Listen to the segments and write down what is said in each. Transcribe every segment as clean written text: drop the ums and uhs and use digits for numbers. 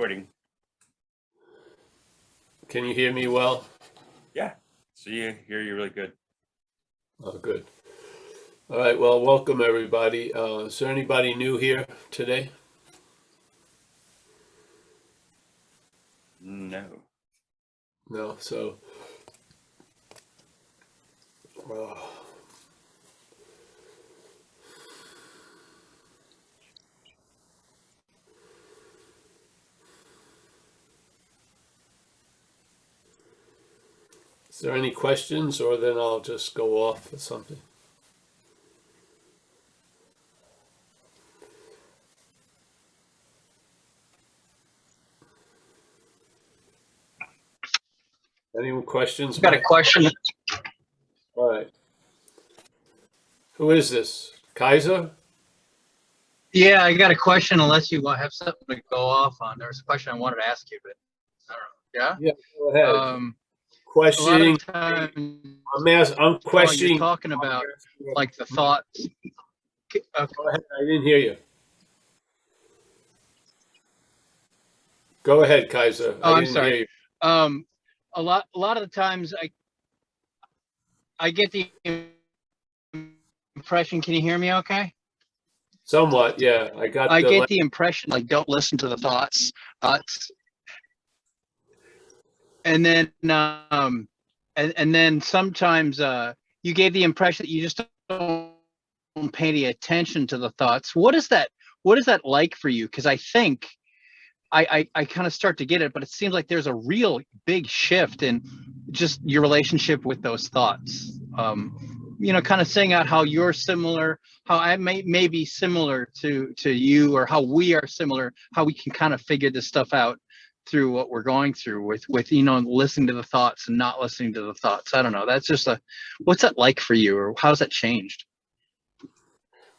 recording. Can you hear me well? Yeah, so you hear you really good. Oh, good. All right, well, welcome everybody. Is there anybody new here today? No. No, so is there any questions, or then I'll just go off with something? Any questions? I've got a question. All right. Who is this? Kaiser? Yeah, I got a question unless you have something to go off on. There was a question I wanted to ask you, but I don't know. Yeah, go ahead. Yeah? A lot Questioning. of times I'm questioning. you're talking about like the thoughts. Okay. Go ahead. I didn't hear you. Go ahead, Kaiser. Oh, I I'm didn't sorry. hear you. A lot of the times I get the impression, can you hear me okay? Somewhat, yeah. I get the impression like don't listen to the thoughts. And then and then sometimes you gave the impression that you just don't pay any attention to the thoughts. What is that like for you? Because I think I kind of start to get it, but it seems like there's a real big shift in just your relationship with those thoughts. Kind of saying out how you're similar, how I may be similar to you, or how we are similar, how we can kind of figure this stuff out through what we're going through with listening to the thoughts and not listening to the thoughts. I don't know. That's just what's that like for you, or how's that changed?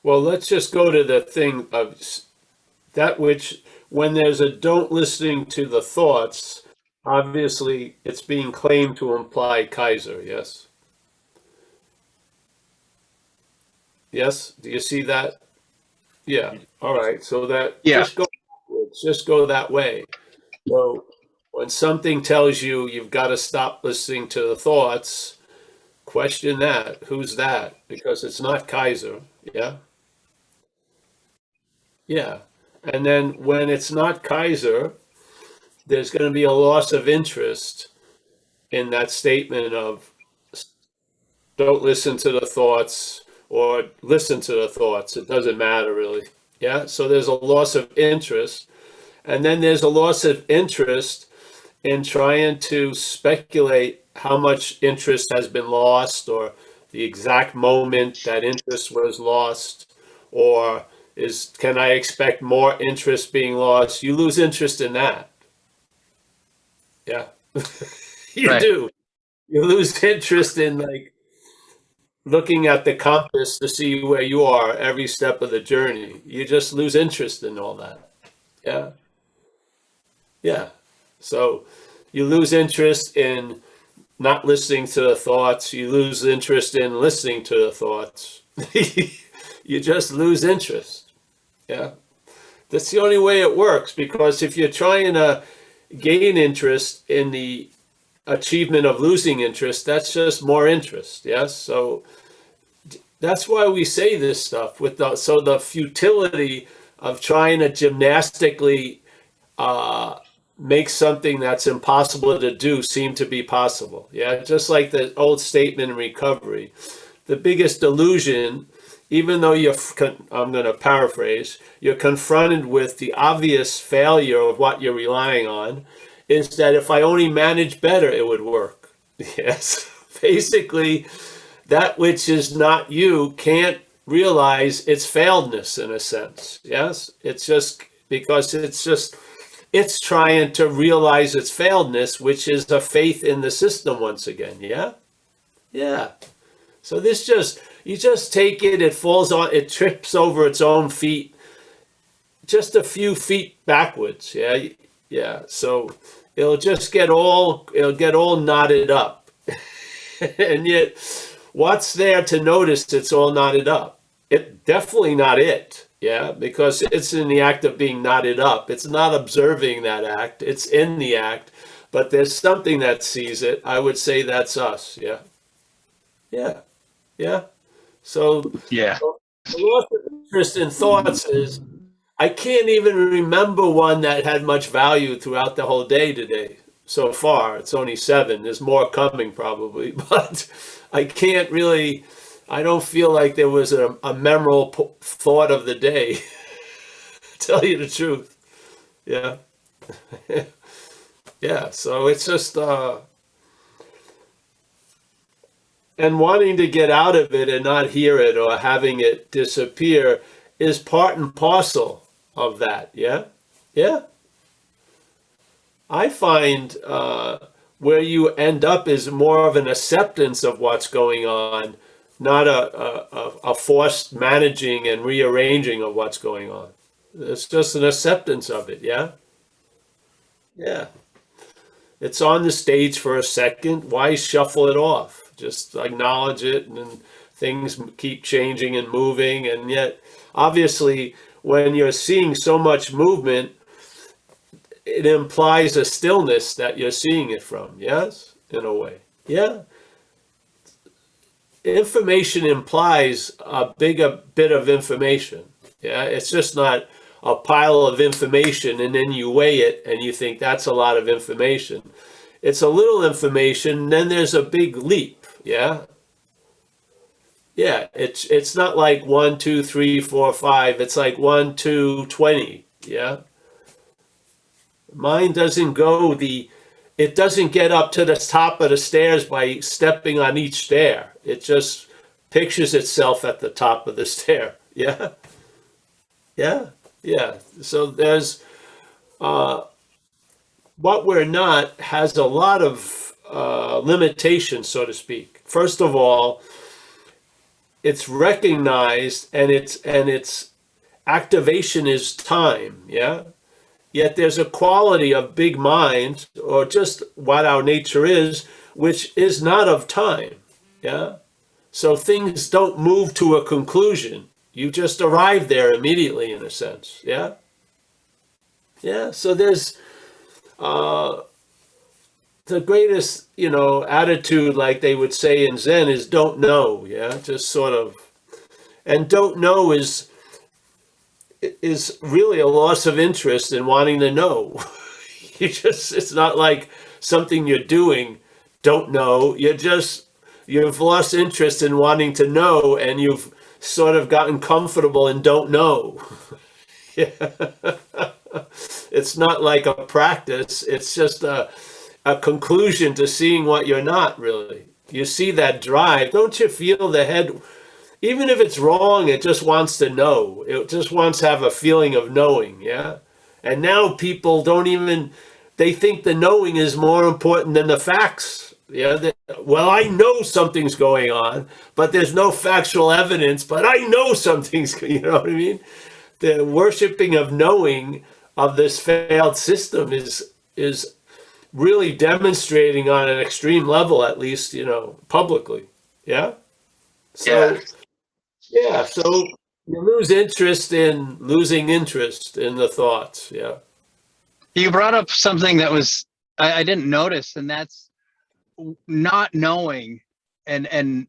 Well, let's just go to the thing of that which, when there's a don't listening to the thoughts, obviously it's being claimed to imply Kaiser, yes? Yes? Do you see that? Yeah. All right. So that, Yeah. just go that way. So when something tells you you've got to stop listening to the thoughts, question that. Who's that? Because it's not Kaiser. Yeah. Yeah. And then when it's not Kaiser, there's going to be a loss of interest in that statement of don't listen to the thoughts or listen to the thoughts. It doesn't matter really. Yeah. So there's a loss of interest. And then there's a loss of interest in trying to speculate how much interest has been lost, or the exact moment that interest was lost, or can I expect more interest being lost? You lose interest in that. Yeah. You Right. do. You lose interest in like looking at the compass to see where you are every step of the journey. You just lose interest in all that. Yeah. Yeah. So you lose interest in not listening to the thoughts. You lose interest in listening to the thoughts. You just lose interest. Yeah. That's the only way it works, because if you're trying to gain interest in the achievement of losing interest, that's just more interest. Yes. So that's why we say this stuff so the futility of trying to gymnastically make something that's impossible to do seem to be possible. Yeah, just like the old statement in recovery. The biggest delusion, even though I'm going to paraphrase, you're confronted with the obvious failure of what you're relying on, is that if I only manage better, it would work. Yes, basically, that which is not you can't realize its failedness in a sense. Yes, it's just because it's trying to realize its failedness, which is a faith in the system once again. Yeah? Yeah. So you just take it, it trips over its own feet, just a few feet backwards. Yeah? Yeah. So it'll get all knotted up. And yet, what's there to notice it's all knotted up? It definitely not it. Yeah, because it's in the act of being knotted up. It's not observing that act, it's in the act, but there's something that sees it. I would say that's us. Yeah. Yeah. Yeah. So Yeah. the loss of interest in thoughts is I can't even remember one that had much value throughout the whole day today. So far, it's only 7. There's more coming probably, but I can't really. I don't feel like there was a memorable thought of the day. Tell you the truth, yeah, yeah. So it's just and wanting to get out of it and not hear it or having it disappear is part and parcel of that. Yeah, yeah. I find where you end up is more of an acceptance of what's going on, not a forced managing and rearranging of what's going on. It's just an acceptance of it. Yeah, yeah. It's on the stage for a second. Why shuffle it off? Just acknowledge it, and then things keep changing and moving. And yet, obviously, when you're seeing so much movement, it implies a stillness that you're seeing it from. Yes, in a way. Yeah. Information implies a bigger bit of information. Yeah, it's just not a pile of information and then you weigh it and you think that's a lot of information. It's a little information, then there's a big leap. Yeah, yeah. It's not like 1, 2, 3, 4, 5. It's like 1, 2, 20. Yeah. Mind doesn't go it doesn't get up to the top of the stairs by stepping on each stair. It just pictures itself at the top of the stair. Yeah, yeah, yeah. So there's what we're not has a lot of limitations, so to speak. First of all, it's recognized and its activation is time. Yeah. Yet there's a quality of big mind, or just what our nature is, which is not of time. Yeah. So things don't move to a conclusion. You just arrive there immediately, in a sense. Yeah. Yeah. So there's the greatest, attitude, like they would say in Zen, is don't know. Yeah. Just sort of, and don't know is really a loss of interest in wanting to know. It's not like something you're doing, don't know. You've lost interest in wanting to know, and you've sort of gotten comfortable and don't know. Yeah. It's not like a practice. It's just a conclusion to seeing what you're not really. You see that drive. Don't you feel the head? Even if it's wrong, it just wants to know. It just wants to have a feeling of knowing, yeah? And now people they think the knowing is more important than the facts. Yeah, well, I know something's going on, but there's no factual evidence, but I know something's, you know what I mean? The worshiping of knowing of this failed system is really demonstrating on an extreme level, at least, publicly, yeah? So, yeah, so you lose interest in losing interest in the thoughts. Yeah. You brought up something that was I didn't notice, and that's not knowing, and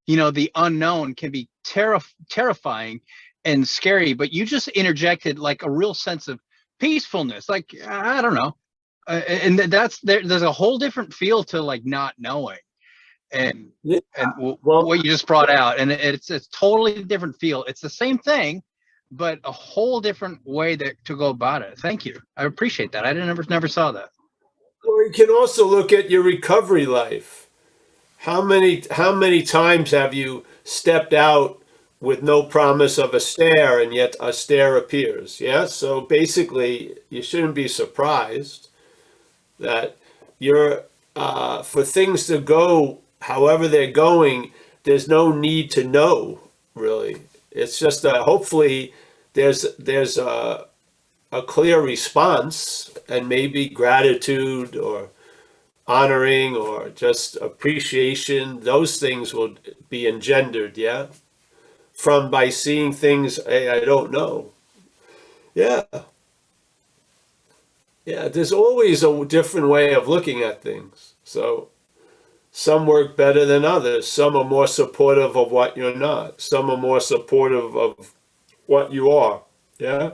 the unknown can be terrifying and scary. But you just interjected like a real sense of peacefulness. Like I don't know, and there's a whole different feel to like not knowing. And Yeah. what you just brought out, and it's a totally different feel. It's the same thing, but a whole different way to go about it. Thank you. I appreciate that. I never saw that. Well, you can also look at your recovery life. How many times have you stepped out with no promise of a stair, and yet a stair appears? Yeah. So basically, you shouldn't be surprised that you're for things to go however they're going. There's no need to know, really. It's just hopefully there's a clear response, and maybe gratitude or honoring or just appreciation. Those things will be engendered, yeah, from by seeing things I don't know. Yeah. Yeah, there's always a different way of looking at things. So some work better than others. Some are more supportive of what you're not. Some are more supportive of what you are. Yeah.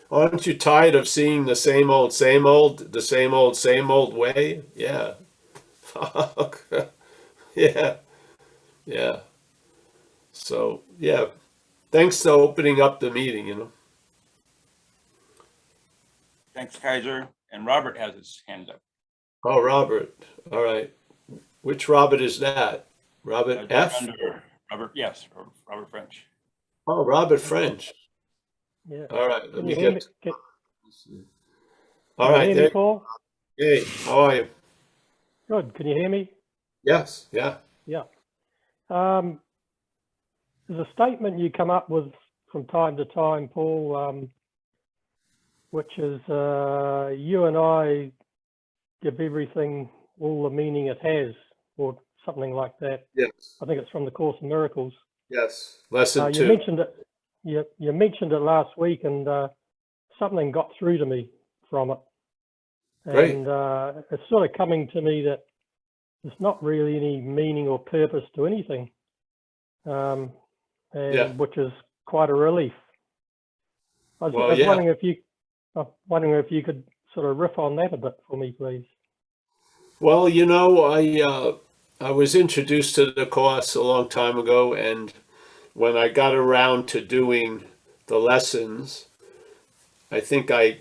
Aren't you tired of seeing the same old, same old way? Yeah. Fuck. Yeah. Yeah. So, yeah. Thanks for opening up the meeting, you know. Thanks, Kaiser. And Robert has his hand up. Oh, Robert. All right. Which Robert is that? Robert F? Under Robert, yes, Robert French. Oh, Robert French. Yeah. All right. Let Can me you hear me? get. Can All you right. hear me, There. Paul? Hey, how are you? Good. Can you hear me? Yes. Yeah. Yeah. There's a statement you come up with from time to time, Paul, which is you and I give everything all the meaning it has, or something like that. Yes. I think it's from the Course in Miracles. Yes. Lesson You 2. mentioned it. You mentioned it last week, and something got through to me from it. Great. And it's sort of coming to me that there's not really any meaning or purpose to anything, and Yeah. which is quite a relief. I was Well, yeah. wondering if you could sort of riff on that a bit for me, please. Well, you know, I was introduced to the course a long time ago, and when I got around to doing the lessons, I think I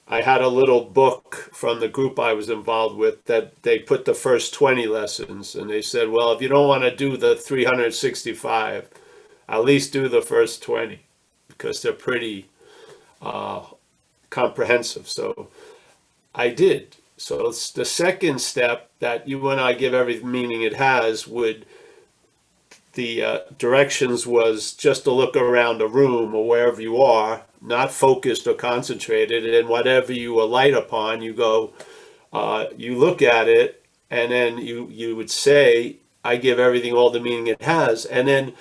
had a little book from the group I was involved with that they put the first 20 lessons, and they said, well, if you don't want to do the 365, at least do the first 20, because they're pretty comprehensive. So I did. So it's the second step that you and I give every meaning it has the directions was just to look around a room or wherever you are, not focused or concentrated, and whatever you alight upon, you go, you look at it, and then you would say, I give everything all the meaning it has. And then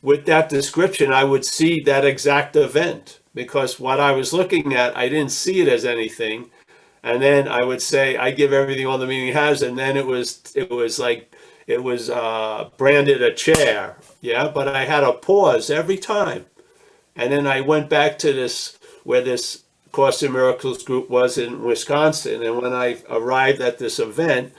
with that description, I would see that exact event, because what I was looking at, I didn't see it as anything. And then I would say, I give everything all the meaning it has. And then it was branded a chair. Yeah. But I had a pause every time. And then I went back to this, where this Course in Miracles group was in Wisconsin. And when I arrived at this event,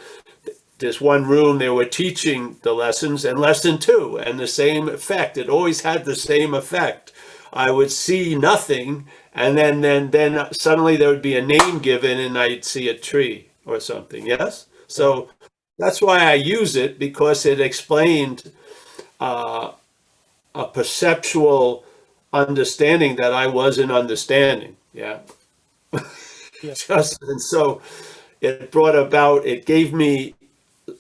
this one room, they were teaching the lessons, and lesson 2, and the same effect. It always had the same effect. I would see nothing, and then suddenly there would be a name given, and I'd see a tree or something. Yes. So that's why I use it, because it explained a perceptual understanding that I wasn't understanding. Yeah. Yeah. And so it brought about, it gave me,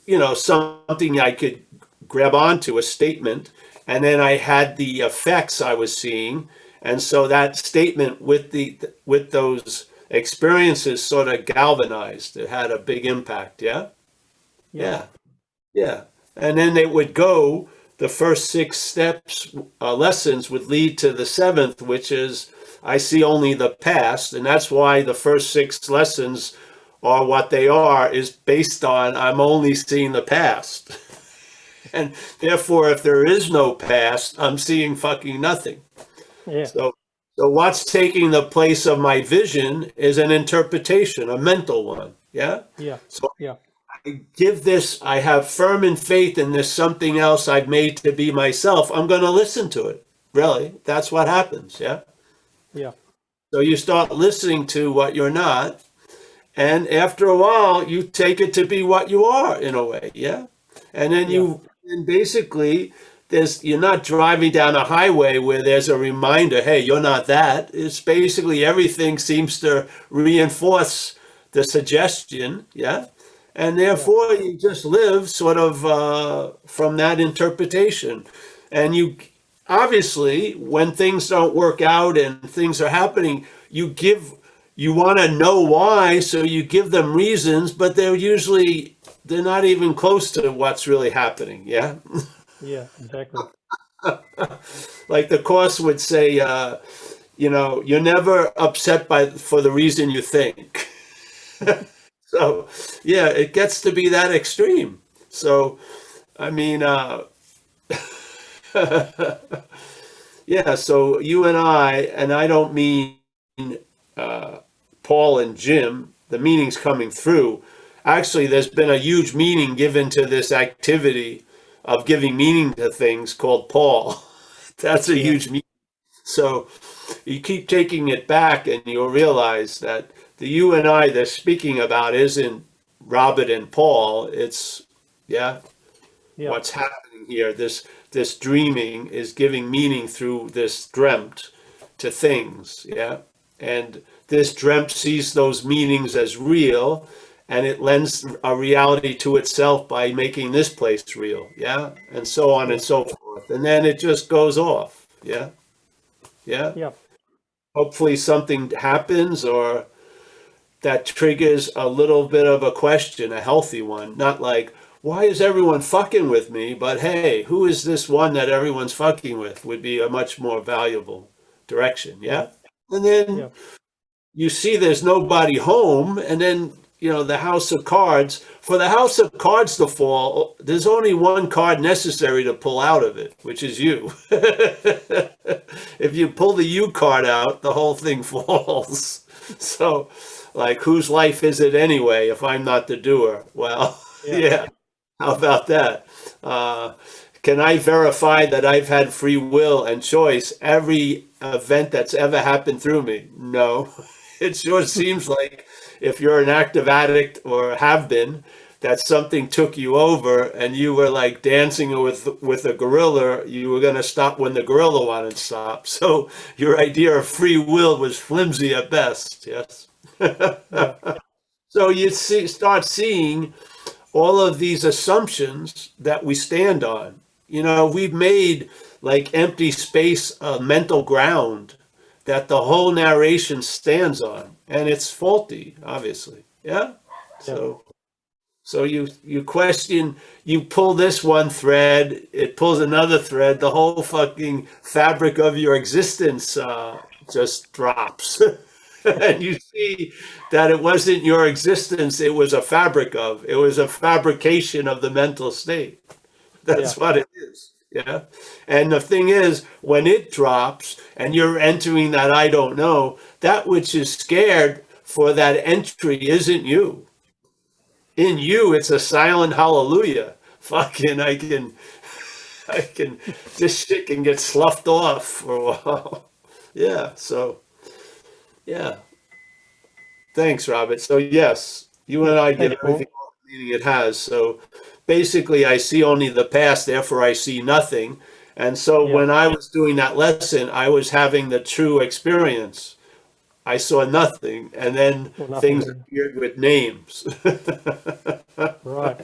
you know, something I could grab onto, a statement, and then I had the effects I was seeing. And so that statement with those experiences sort of galvanized. It had a big impact. Yeah. Yeah. Yeah. And then it would go, the first 6 steps, lessons would lead to the 7th, which is, I see only the past. And that's why the first 6 lessons are what they are, is based on, I'm only seeing the past. And therefore, if there is no past, I'm seeing fucking nothing. Yeah. So what's taking the place of my vision is an interpretation, a mental one. Yeah. Yeah. So Yeah. I have firm in faith in this something else I've made to be myself. I'm going to listen to it. Really, that's what happens. Yeah. Yeah. So you start listening to what you're not, and after a while, you take it to be what you are in a way. Yeah. And then and basically, you're not driving down a highway where there's a reminder, hey, you're not that. It's basically everything seems to reinforce the suggestion. Yeah. And therefore, you just live sort of from that interpretation. And you obviously, when things don't work out and things are happening, you want to know why, so you give them reasons, but they're not even close to what's really happening. Yeah. Yeah, exactly. Like the Course would say, you're never upset for the reason you think. So, yeah, it gets to be that extreme. So, I mean, yeah, so you and I don't mean uh, Paul and Jim, the meaning's coming through. Actually, there's been a huge meaning given to this activity of giving meaning to things called Paul. That's a Yeah. huge meaning. So you keep taking it back and you'll realize that the you and I they're speaking about isn't Robert and Paul. It's, yeah, Yeah. what's happening here. This dreaming is giving meaning through this dreamt to things, yeah. And this dreamt sees those meanings as real, and it lends a reality to itself by making this place real, yeah, and so on Yeah. and so forth. And then it just goes off, yeah, yeah. Yeah. Hopefully something happens or that triggers a little bit of a question, a healthy one, not like, why is everyone fucking with me? But hey, who is this one that everyone's fucking with would be a much more valuable direction. Yeah. Right. And then Yeah. you see there's nobody home. And then, the house of cards, for the house of cards to fall, there's only one card necessary to pull out of it, which is you. If you pull the you card out, the whole thing falls. So, like, whose life is it anyway if I'm not the doer? Well, Yeah. yeah. How about that? Can I verify that I've had free will and choice every event that's ever happened through me? No. It sure seems like if you're an active addict or have been, that something took you over and you were like dancing with a gorilla, you were going to stop when the gorilla wanted to stop. So your idea of free will was flimsy at best. Yes. Yeah. So you start seeing all of these assumptions that we stand on. We've made like empty space a mental ground that the whole narration stands on, and it's faulty, obviously. Yeah. Yeah. So you question, you pull this one thread, it pulls another thread, the whole fucking fabric of your existence just drops. And you see that it wasn't your existence, it was it was a fabrication of the mental state. That's Yeah. what it is. Yeah. And the thing is, when it drops and you're entering that I don't know, that which is scared for that entry isn't you. In you, it's a silent hallelujah. Fucking, this shit can get sloughed off for a while. Yeah. So, yeah. Thanks, Robert. So yes, you and I give Thanks, Paul. everything all the meaning it has. So basically, I see only the past, therefore I see nothing. And so Yeah. when I was doing that lesson, I was having the true experience. I saw nothing, and then Or nothing. things appeared with names. Right.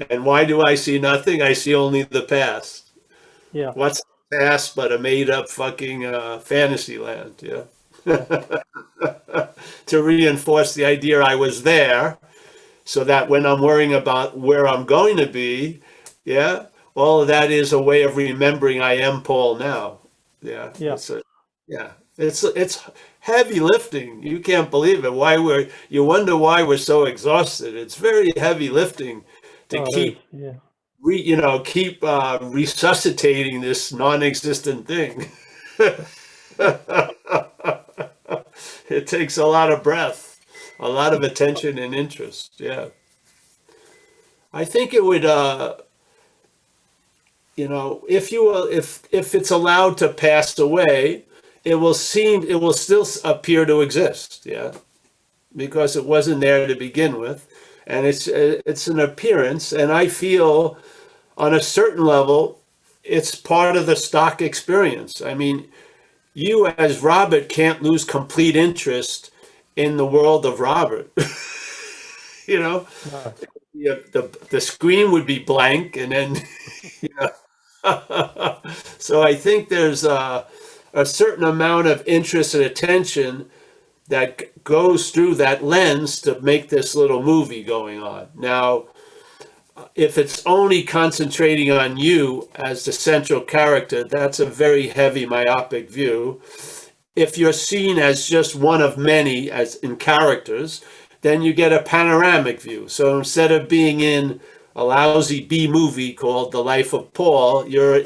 And why do I see nothing? I see only the past. Yeah. What's the past but a made-up fucking fantasy land? Yeah. To reinforce the idea I was there, so that when I'm worrying about where I'm going to be, yeah, all of that is a way of remembering I am Paul now. Yeah. Yeah. It's heavy lifting. You can't believe it. You wonder why we're so exhausted. It's very heavy lifting to Oh, it keep is. Yeah. resuscitating this non-existent thing. It takes a lot of breath, a lot of attention and interest. Yeah. I think it would, if it's allowed to pass away, it will still appear to exist. Yeah. Because it wasn't there to begin with. And it's an appearance. And I feel on a certain level, it's part of the stock experience. I mean, you as Robert can't lose complete interest in the world of Robert. No. The screen would be blank, and then, so I think there's a certain amount of interest and attention that goes through that lens to make this little movie going on. Now, if it's only concentrating on you as the central character, that's a very heavy myopic view. If you're seen as just one of many as in characters, then you get a panoramic view. So instead of being in a lousy B movie called The Life of Paul, you're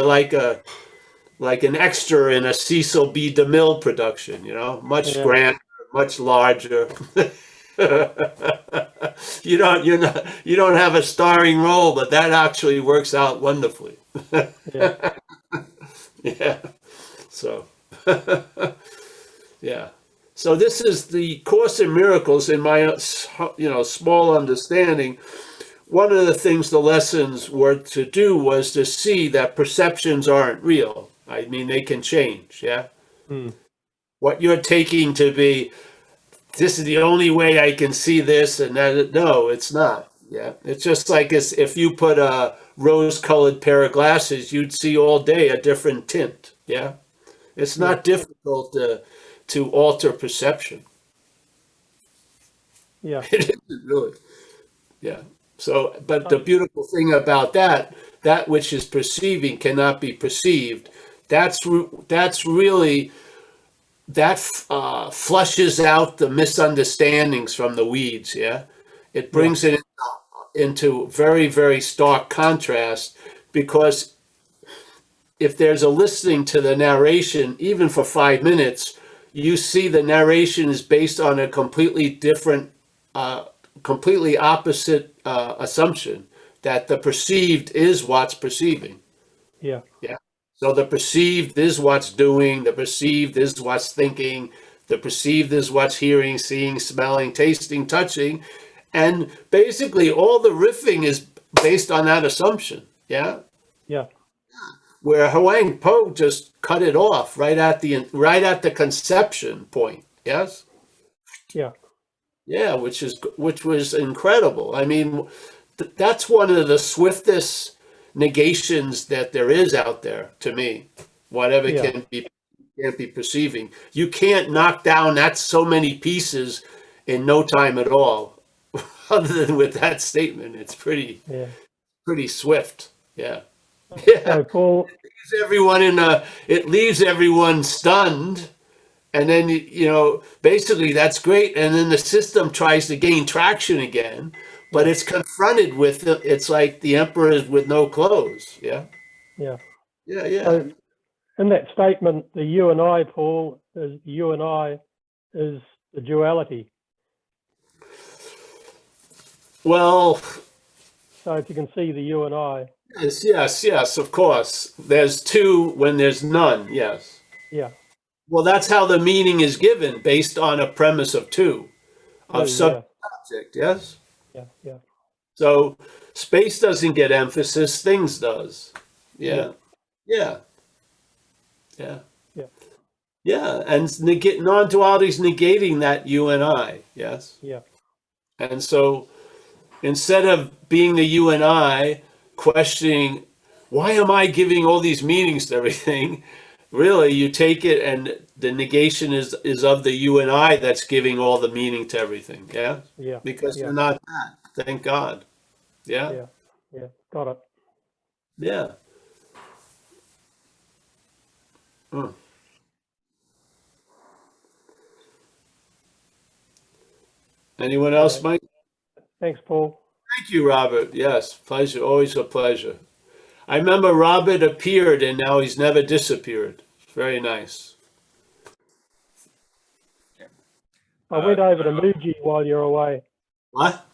like an extra in a Cecil B. DeMille production, much Yeah. grander, much larger. You don't have a starring role, but that actually works out wonderfully. Yeah. Yeah. So yeah. So this is the Course in Miracles in my small understanding. One of the things the lessons were to do was to see that perceptions aren't real. I mean, they can change, yeah? Mm. What you're taking to be, this is the only way I can see this, and that, no, it's not, yeah? It's just like if you put a rose-colored pair of glasses, you'd see all day a different tint, yeah? It's not difficult to alter perception. Yeah. It isn't really, yeah. So, but the beautiful thing about that which is perceiving cannot be perceived. That's really, that flushes out the misunderstandings from the weeds, yeah? It brings it into very, very stark contrast, because if there's a listening to the narration, even for 5 minutes, you see the narration is based on a completely different, completely opposite assumption, that the perceived is what's perceiving. Yeah. Yeah. So the perceived is what's doing, the perceived is what's thinking, the perceived is what's hearing, seeing, smelling, tasting, touching. And basically all the riffing is based on that assumption. Yeah. Yeah. Where Huang Po just cut it off right at the conception point. Yes. Yeah. Yeah, which was incredible. I mean, that's one of the swiftest negations that there is out there to me. Whatever Yeah. can't be perceiving. You can't knock down that so many pieces in no time at all. Other than with that statement, it's pretty Yeah. swift. Yeah. Yeah. So Paul, It leaves everyone stunned. And then, basically that's great. And then the system tries to gain traction again, but it's confronted with, it's like the emperor is with no clothes. Yeah. yeah. Yeah. Yeah. So in that statement, the you and I, Paul, is you and I is the duality. Well, So if you can see the you and I, yes, of course. There's two when there's none. Yes. yeah. Well, that's how the meaning is given, based on a premise of two, of subject, yes? Yeah. Yeah. So space doesn't get emphasis, things does. Yeah. Yeah. Yeah. Yeah. Yeah. And non-duality is negating that you and I, yes? Yeah. And so instead of being the you and I, questioning, why am I giving all these meanings to everything? Really, you take it, and the negation is of the you and I that's giving all the meaning to everything. Yeah. Yeah. Because Yeah. they're not that. Thank God. Yeah. Yeah. Yeah. Got it. Yeah. Anyone else, Yeah. Mike? Thanks, Paul. Thank you, Robert. Yes, pleasure. Always a pleasure. I remember Robert appeared, and now he's never disappeared. Very nice. I went over to Muji while you're away. What?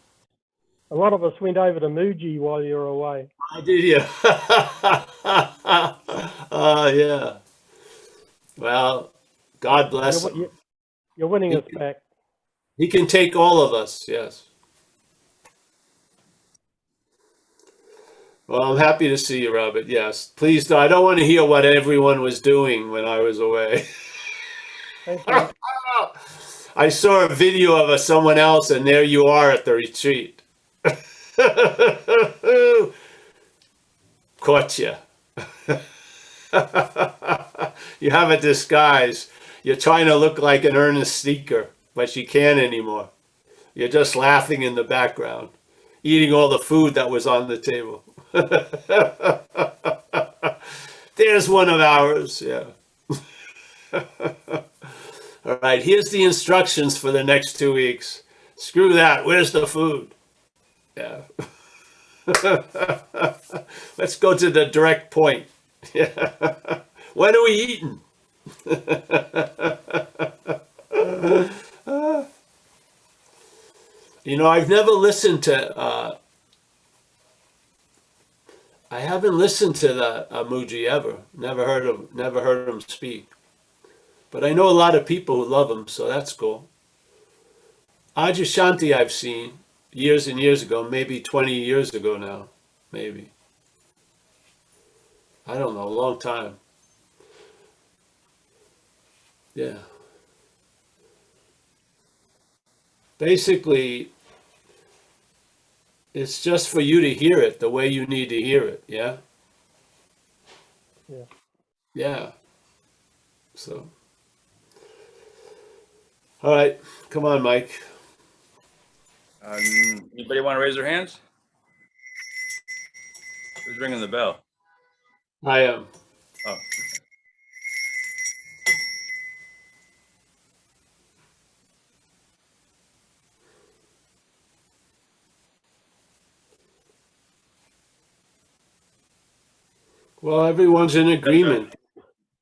A lot of us went over to Muji while you're away. I did you? Yeah. Well, God bless him. You're winning us back. He can take all of us, yes. Well, I'm happy to see you, Robert. Yes. Please, I don't want to hear what everyone was doing when I was away. Thank you. I saw a video of someone else, and there you are at the retreat. Caught you. You have a disguise. You're trying to look like an earnest seeker, but you can't anymore. You're just laughing in the background. eating all the food that was on the table. There's one of ours. Yeah. All right. Here's the instructions for the next 2 weeks. Screw that. Where's the food? Yeah. Let's go to the direct point. Yeah. When are we eating? You know, I've never listened to. I haven't listened to the Muji ever. Never heard him speak. But I know a lot of people who love him, so that's cool. Ajashanti I've seen years and years ago, maybe 20 years ago now, maybe. I don't know, a long time. Yeah. Basically, it's just for you to hear it the way you need to hear it, yeah? Yeah. Yeah. So, all right, come on, Mike. Anybody want to raise their hands? Who's ringing the bell? I am. Oh, Well, everyone's in agreement.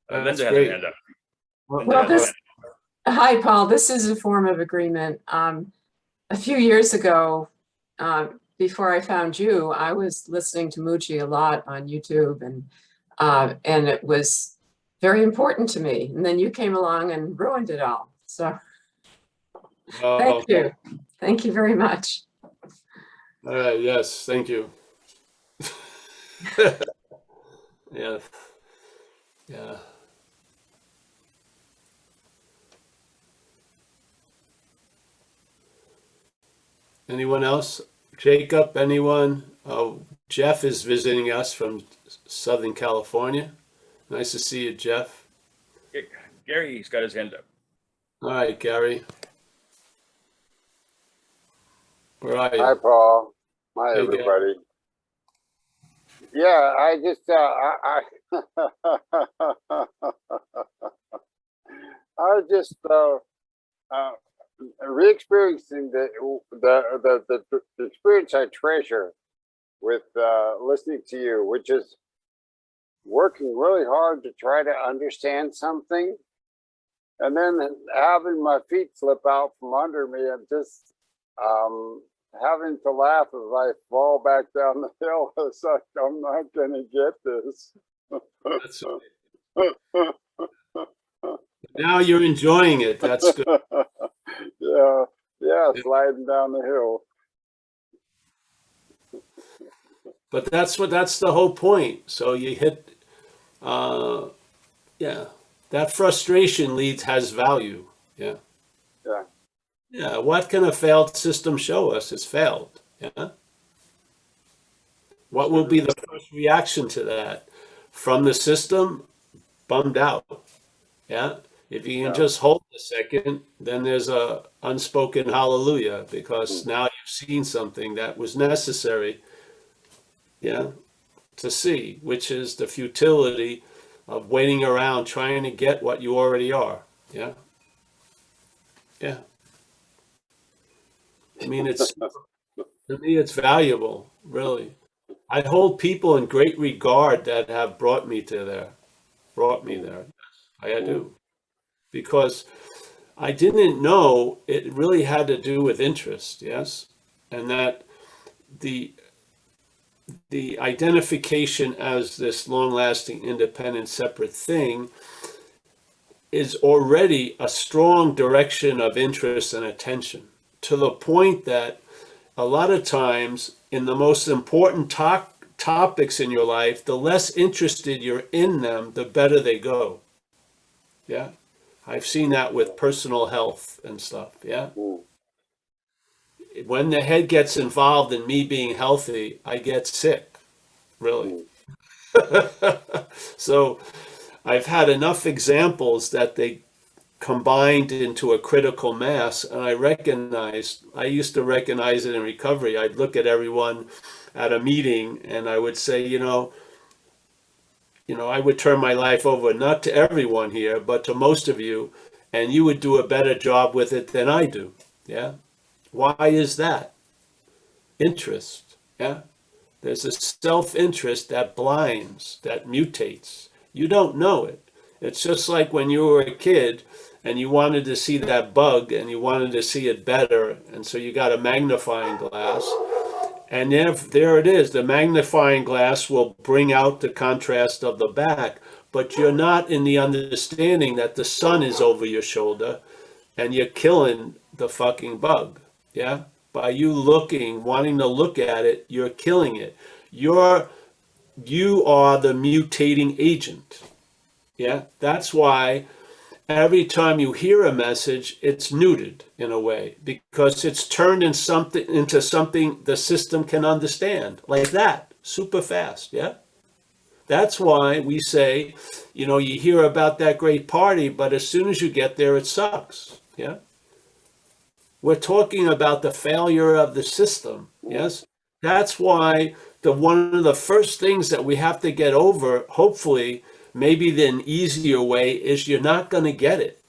That's Linda has great. her hand up. Well, hi, Paul. This is a form of agreement. A few years ago, before I found you, I was listening to Muji a lot on YouTube, and it was very important to me. And then you came along and ruined it all. So thank you. Thank you very much. All right, yes, thank you. Yeah. Yeah. Anyone else? Jacob, anyone? Oh, Jeff is visiting us from Southern California. Nice to see you, Jeff. Gary's got his hand up. All right, Gary. Where are you? Hi, Paul. Hi, Hey, everybody. Yeah, I just, I was just re-experiencing the experience I treasure with listening to you, which is working really hard to try to understand something, and then having my feet slip out from under me and just having to laugh as I fall back down the hill. It's like, I'm not going to get this. That's okay. Now you're enjoying it. That's good. Yeah, sliding down the hill. But that's the whole point. So you hit, yeah, that frustration has value. Yeah. Yeah. Yeah. What can a failed system show us? It's failed. Yeah. What will be the first reaction to that? From the system, bummed out. Yeah. If you can just hold a second, then there's a unspoken hallelujah, because now you've seen something that was necessary, yeah, to see, which is the futility of waiting around trying to get what you already are. Yeah. Yeah. I mean, to me, it's valuable, really. I hold people in great regard that have brought me there. I do. Because I didn't know it really had to do with interest, yes? And that the identification as this long-lasting, independent, separate thing is already a strong direction of interest and attention, to the point that a lot of times in the most important topics in your life, the less interested you're in them, the better they go. Yeah. I've seen that with personal health and stuff. Yeah. When the head gets involved in me being healthy, I get sick, really. So I've had enough examples that combined into a critical mass. And I used to recognize it in recovery. I'd look at everyone at a meeting and I would say, I would turn my life over, not to everyone here, but to most of you, and you would do a better job with it than I do. Yeah. Why is that? Interest. Yeah. There's a self-interest that blinds, that mutates. You don't know it. It's just like when you were a kid and you wanted to see that bug and you wanted to see it better. And so you got a magnifying glass. And there it is. The magnifying glass will bring out the contrast of the back. But you're not in the understanding that the sun is over your shoulder and you're killing the fucking bug. Yeah? By you wanting to look at it, you're killing it. You are the mutating agent. Yeah, that's why every time you hear a message, it's neutered in a way because it's turned into something the system can understand, like that, super fast. Yeah, that's why we say, you hear about that great party, but as soon as you get there, it sucks. Yeah. We're talking about the failure of the system. Yes. That's why one of the first things that we have to get over, hopefully, maybe the easier way, is you're not going to get it.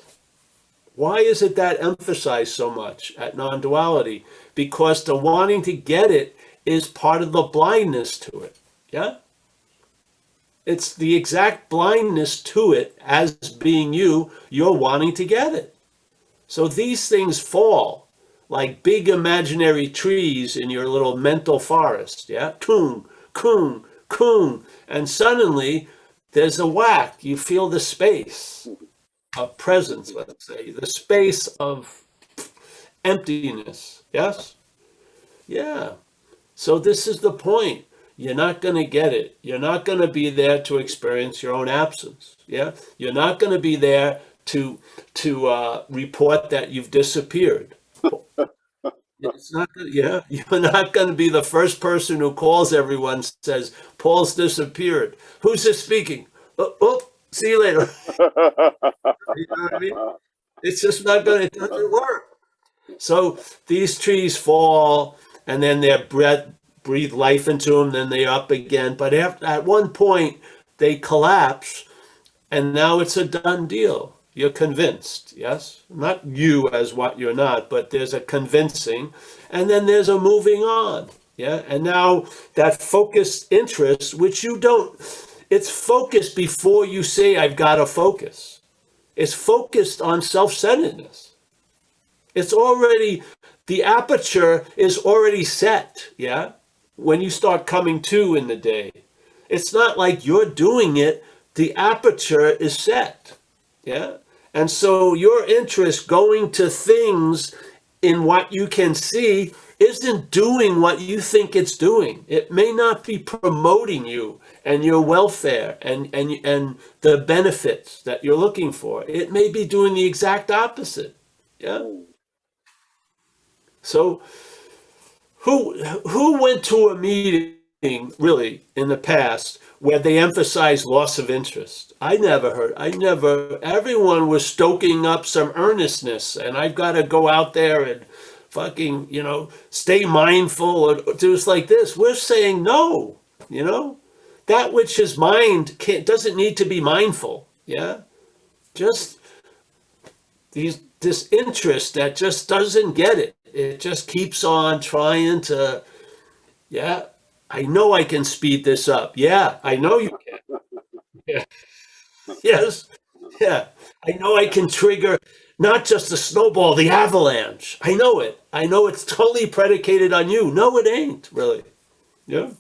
Why is it that emphasized so much at non-duality? Because the wanting to get it is part of the blindness to it. Yeah? It's the exact blindness to it as being you're wanting to get it. So these things fall like big imaginary trees in your little mental forest. Yeah? Coon, coon, coon. And suddenly there's a whack. You feel the space of presence, let's say, the space of emptiness. Yes? Yeah. So this is the point. You're not going to get it. You're not going to be there to experience your own absence. Yeah? You're not going to be there to report that you've disappeared. It's not. Yeah, you're not going to be the first person who calls everyone says Paul's disappeared. Who's this speaking? Oh, see you later. You know what I mean? It's just not going. It doesn't work. So these trees fall, and then their breath breathe life into them. Then they're up again. But at one point they collapse, and now it's a done deal. You're convinced, yes? Not you as what you're not, but there's a convincing, and then there's a moving on, yeah? And now that focused interest, which you don't, it's focused before you say, I've got to focus. It's focused on self-centeredness. It's already, the aperture is already set, yeah? When you start coming to in the day. It's not like you're doing it, the aperture is set, yeah? And so your interest going to things in what you can see isn't doing what you think it's doing. It may not be promoting you and your welfare and the benefits that you're looking for. It may be doing the exact opposite. Yeah. So who went to a meeting really in the past where they emphasized loss of interest? Everyone was stoking up some earnestness, and I've got to go out there and fucking, stay mindful or do this like this. We're saying no, that which is mind doesn't need to be mindful. Yeah. Just this interest that just doesn't get it. It just keeps on trying to, yeah, I know I can speed this up. Yeah, I know you can. Yeah. Yes. Yeah. I know I can trigger not just the snowball, the avalanche. I know it. I know it's totally predicated on you. No, it ain't really. Yeah.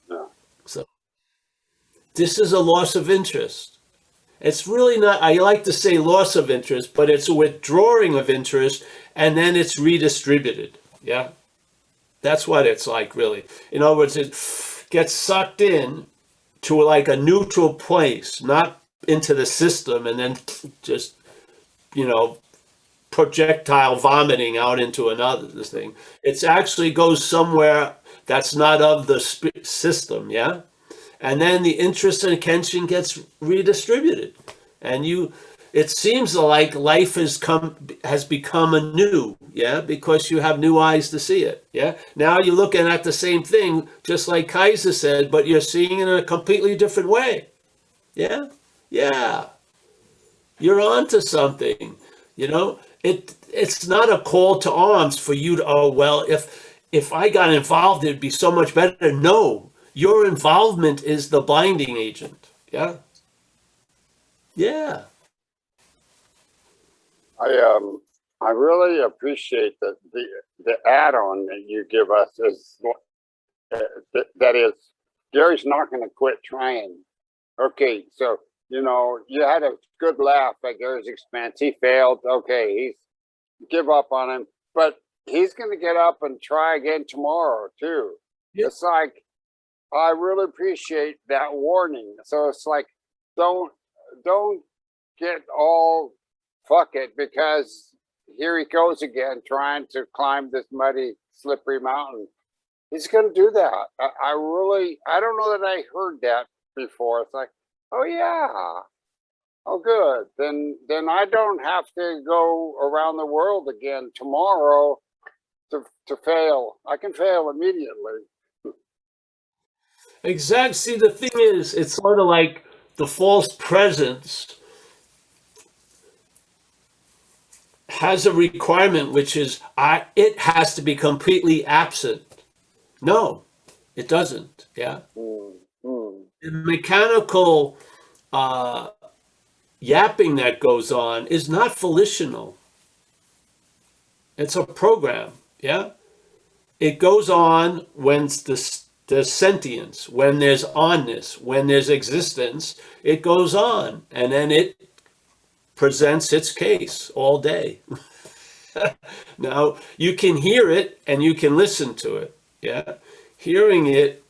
No. So this is a loss of interest. It's really not, I like to say loss of interest, but it's a withdrawing of interest and then it's redistributed. Yeah. That's what it's like, really. In other words, it gets sucked in to like a neutral place, not into the system and then just, projectile vomiting out into another thing. It actually goes somewhere that's not of the system, yeah? And then the interest and attention gets redistributed. And it seems like life has become anew, yeah, because you have new eyes to see it, yeah. Now you're looking at the same thing, just like Kaiser said, but you're seeing it in a completely different way, yeah, yeah. You're onto something, you know. It's not a call to arms for you to, oh well, if I got involved, it'd be so much better. No, your involvement is the blinding agent, yeah, yeah. I really appreciate the add-on that you give us is that is Gary's not going to quit trying. Okay, so you know you had a good laugh at Gary's expense. He failed. Okay, he's give up on him, but he's going to get up and try again tomorrow too. Yep. It's like I really appreciate that warning. So it's like don't get all fuck it because here he goes again trying to climb this muddy, slippery mountain. He's going to do that. I don't know that I heard that before. It's like, oh yeah, oh good. Then I don't have to go around the world again tomorrow to fail. I can fail immediately. Exactly. See, the thing is, it's sort of like the false presence has a requirement, which is it has to be completely absent. No, it doesn't. Yeah. The mechanical yapping that goes on is not volitional. It's a program. Yeah. It goes on when there's sentience, when there's onness, when there's existence, it goes on. And then it presents its case all day. Now, you can hear it and you can listen to it. Yeah. Hearing it,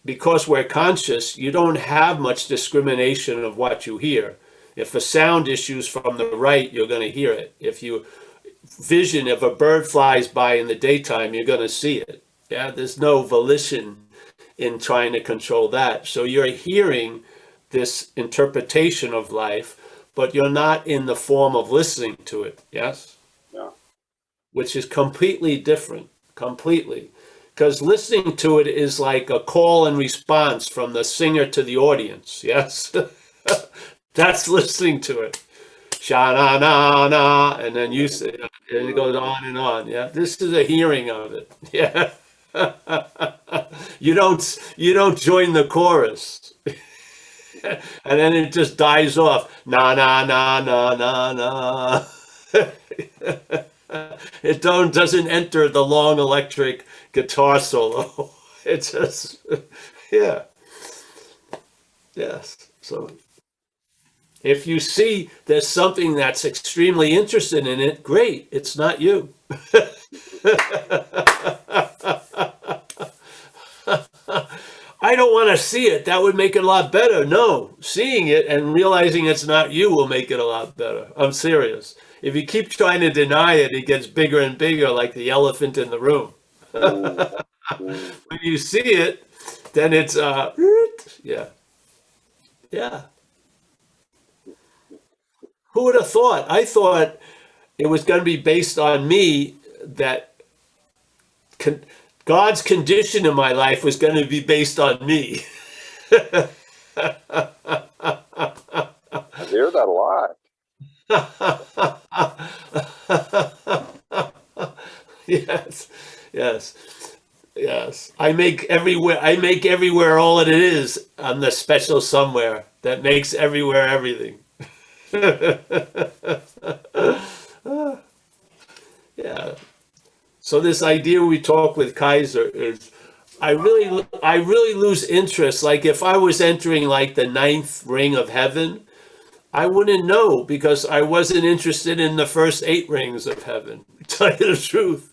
because we're conscious, you don't have much discrimination of what you hear. If a sound issues from the right, you're going to hear it. If you vision, if a bird flies by in the daytime, you're going to see it. Yeah, there's no volition in trying to control that. So you're hearing this interpretation of life, but you're not in the form of listening to it. Yes? Yeah. Which is completely different, completely. Because listening to it is like a call and response from the singer to the audience. Yes? That's listening to it. Sha na na na, and then you say, and it goes on and on. Yeah, this is a hearing of it. Yeah, you don't join the chorus, and then it just dies off. Na na na na na na. It doesn't enter the long electric guitar solo. It just yeah, yes. So. If you see there's something that's extremely interested in it, great, it's not you. I don't want to see it. That would make it a lot better. No, seeing it and realizing it's not you will make it a lot better. I'm serious. If you keep trying to deny it, it gets bigger and bigger like the elephant in the room. When you see it, then it's, yeah. Yeah. Who would have thought? I thought it was going to be based on me, that God's condition in my life was going to be based on me. I hear that a lot. Yes, yes, yes. I make everywhere all it is. I'm the special somewhere that makes everywhere everything. Yeah. So this idea we talk with Kaiser is, I really lose interest. Like if I was entering like the 9th ring of heaven, I wouldn't know because I wasn't interested in the first 8 rings of heaven. To tell you the truth,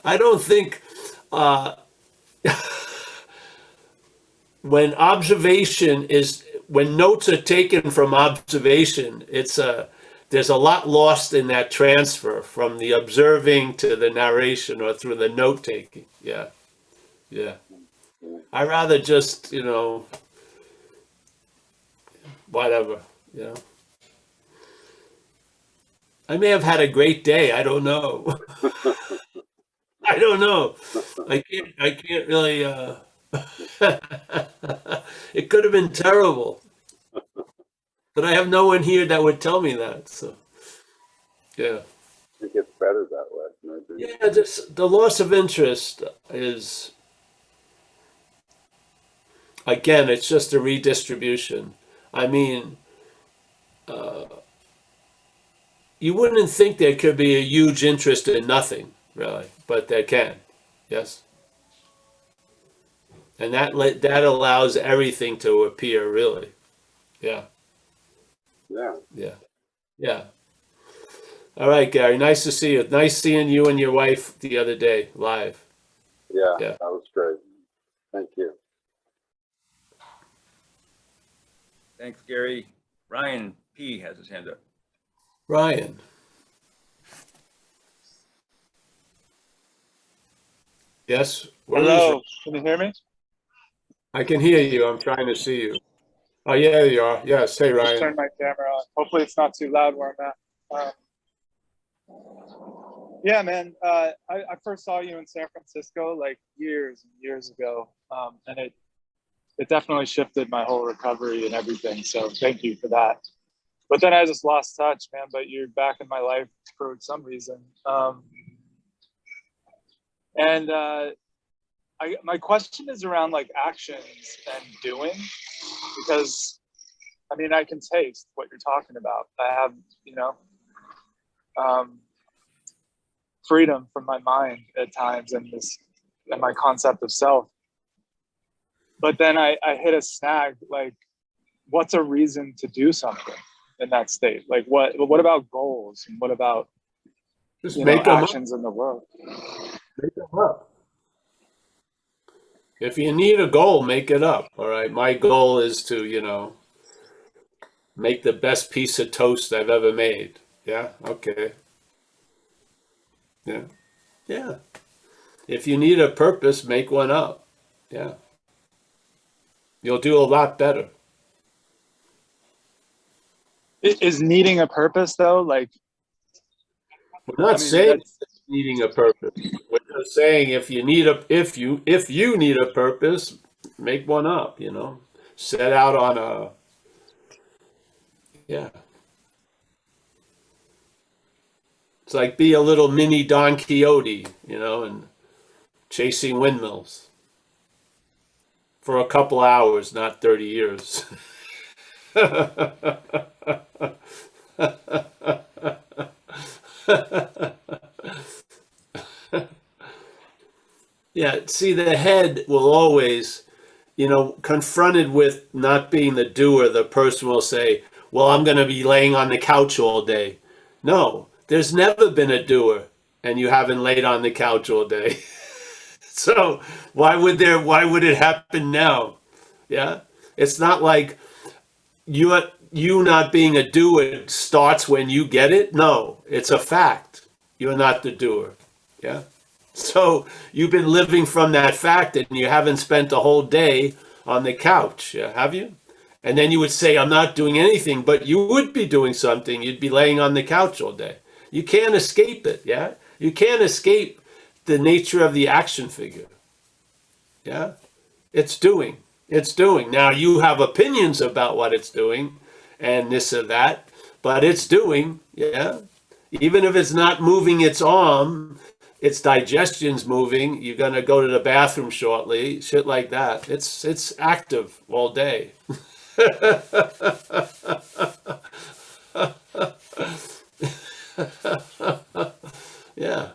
I don't think when notes are taken from observation, there's a lot lost in that transfer from the observing to the narration or through the note taking. Yeah. Yeah. I rather just, whatever, I may have had a great day. I don't know. I don't know. I can't really, it could have been terrible, but I have no one here that would tell me that. So, yeah. It gets better that way, maybe. Yeah, just the loss of interest is, again, it's just a redistribution. I mean, you wouldn't think there could be a huge interest in nothing, really, but there can. Yes. And that allows everything to appear, really. Yeah. Yeah. Yeah. Yeah. All right, Gary. Nice to see you. Nice seeing you and your wife the other day live. Yeah, Yeah. that was great. Thank you. Thanks, Gary. Ryan P. has his hand up. Ryan. Yes. Hello, can you hear me? I can hear you. I'm trying to see you. Oh, yeah, there you are. Yes. Hey, Just Ryan. turned my camera on. Hopefully it's not too loud where I'm at. Yeah, man. I first saw you in San Francisco like years and years ago, and it definitely shifted my whole recovery and everything. So thank you for that. But then I just lost touch, man. But you're back in my life for some reason. My question is around like actions and doing, because I mean, I can taste what you're talking about. I have, freedom from my mind at times and my concept of self. But then I hit a snag, like, what's a reason to do something in that state? Like, what about goals? And what about, Just make them actions in the world? Make them up. If you need a goal, make it up. All right. My goal is to, make the best piece of toast I've ever made. Yeah. Okay. Yeah. Yeah. If you need a purpose, make one up. Yeah. You'll do a lot better. Is needing a purpose though? Like, We're not saying needing a purpose. We're just saying if you need if you need a purpose, make one up, Set out on a yeah. It's like be a little mini Don Quixote, and chasing windmills for a couple hours, not 30 years. Yeah, see, the head will always, confronted with not being the doer, the person will say, well, I'm going to be laying on the couch all day. No, there's never been a doer, and you haven't laid on the couch all day. So why would it happen now? Yeah, it's not like you not being a doer starts when you get it. No, it's a fact. You're not the doer. Yeah. So you've been living from that fact, and you haven't spent a whole day on the couch, have you? And then you would say, I'm not doing anything, but you would be doing something. You'd be laying on the couch all day. You can't escape it, yeah? You can't escape the nature of the action figure, yeah? It's doing. It's doing. Now, you have opinions about what it's doing and this or that, but it's doing, yeah? Even if it's not moving its arm, its digestion's moving, you're going to go to the bathroom shortly, shit like that. It's active all day. Yeah.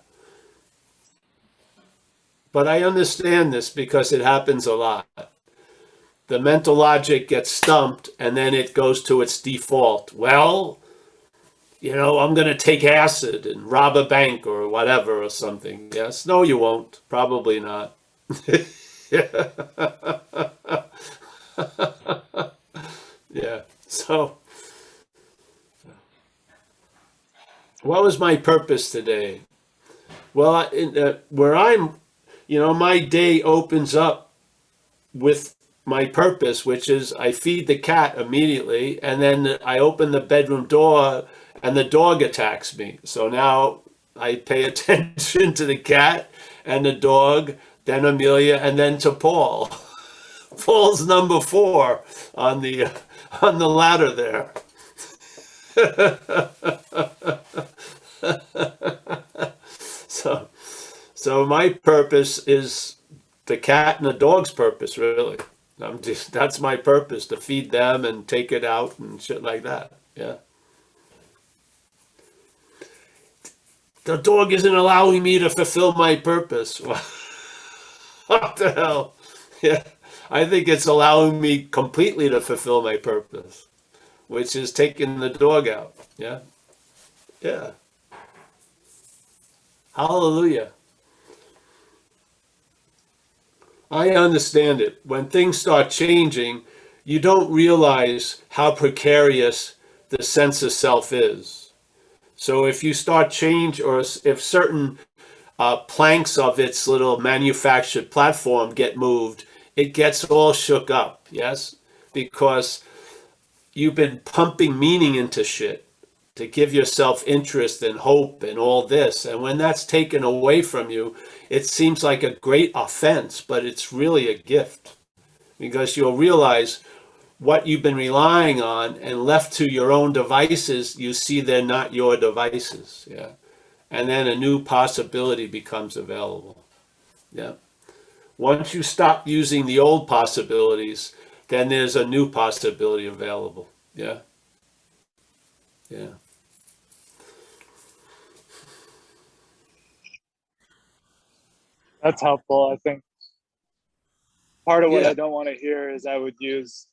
But I understand this because it happens a lot. The mental logic gets stumped and then it goes to its default. Well, I'm going to take acid and rob a bank or whatever or something. Yes. No, you won't. Probably not. Yeah. Yeah. So, what was my purpose today? Well, where I'm, my day opens up with my purpose, which is I feed the cat immediately, and then I open the bedroom door and the dog attacks me. So now I pay attention to the cat and the dog, then Amelia, and then to Paul. Paul's number 4 on the ladder there. So my purpose is the cat and the dog's purpose, really. That's my purpose, to feed them and take it out and shit like that. Yeah. The dog isn't allowing me to fulfill my purpose. What the hell? Yeah. I think it's allowing me completely to fulfill my purpose, which is taking the dog out. Yeah. Yeah. Hallelujah. I understand it. When things start changing, you don't realize how precarious the sense of self is. So if you start change, or if certain planks of its little manufactured platform get moved, it gets all shook up, yes? Because you've been pumping meaning into shit to give yourself interest and hope and all this. And when that's taken away from you, it seems like a great offense, but it's really a gift, because you'll realize what you've been relying on, and left to your own devices, you see they're not your devices. Yeah. And then a new possibility becomes available. Yeah. Once you stop using the old possibilities, then there's a new possibility available. Yeah. Yeah. That's helpful. I think part of what Yeah. I don't want to hear is I would use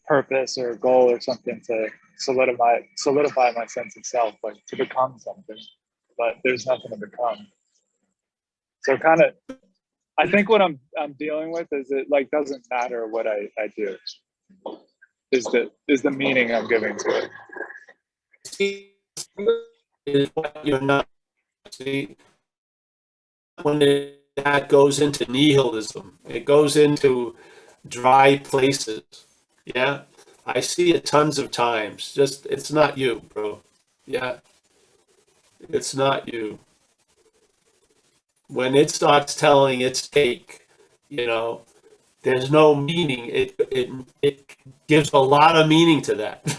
purpose or goal or something to solidify my sense of self, like to become something, but there's nothing to become. So kind of, I think what I'm dealing with is it like doesn't matter what I do, is the meaning I'm giving to it. See, is what you're not. See, when that goes into nihilism, it goes into dry places. Yeah, I see it tons of times. Just, it's not you, bro. Yeah, it's not you. When it starts telling its take, there's no meaning. It gives a lot of meaning to that.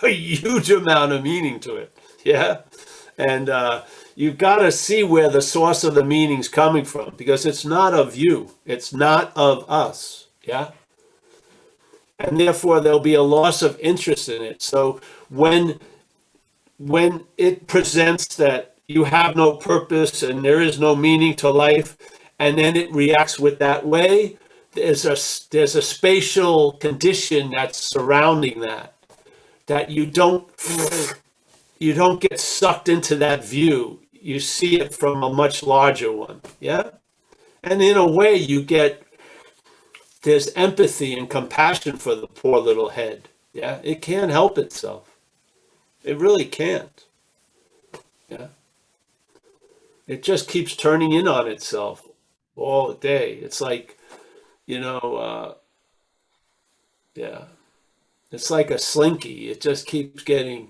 A huge amount of meaning to it. Yeah. And you've got to see where the source of the meaning's coming from, because it's not of you. It's not of us. Yeah. And therefore there'll be a loss of interest in it. So when it presents that you have no purpose and there is no meaning to life, and then it reacts with that way, there's a spatial condition that's surrounding that you don't get sucked into that view. You see it from a much larger one. Yeah. And in a way there's empathy and compassion for the poor little head. Yeah. It can't help itself. It really can't. Yeah. It just keeps turning in on itself all day. It's like, yeah. It's like a slinky. It just keeps it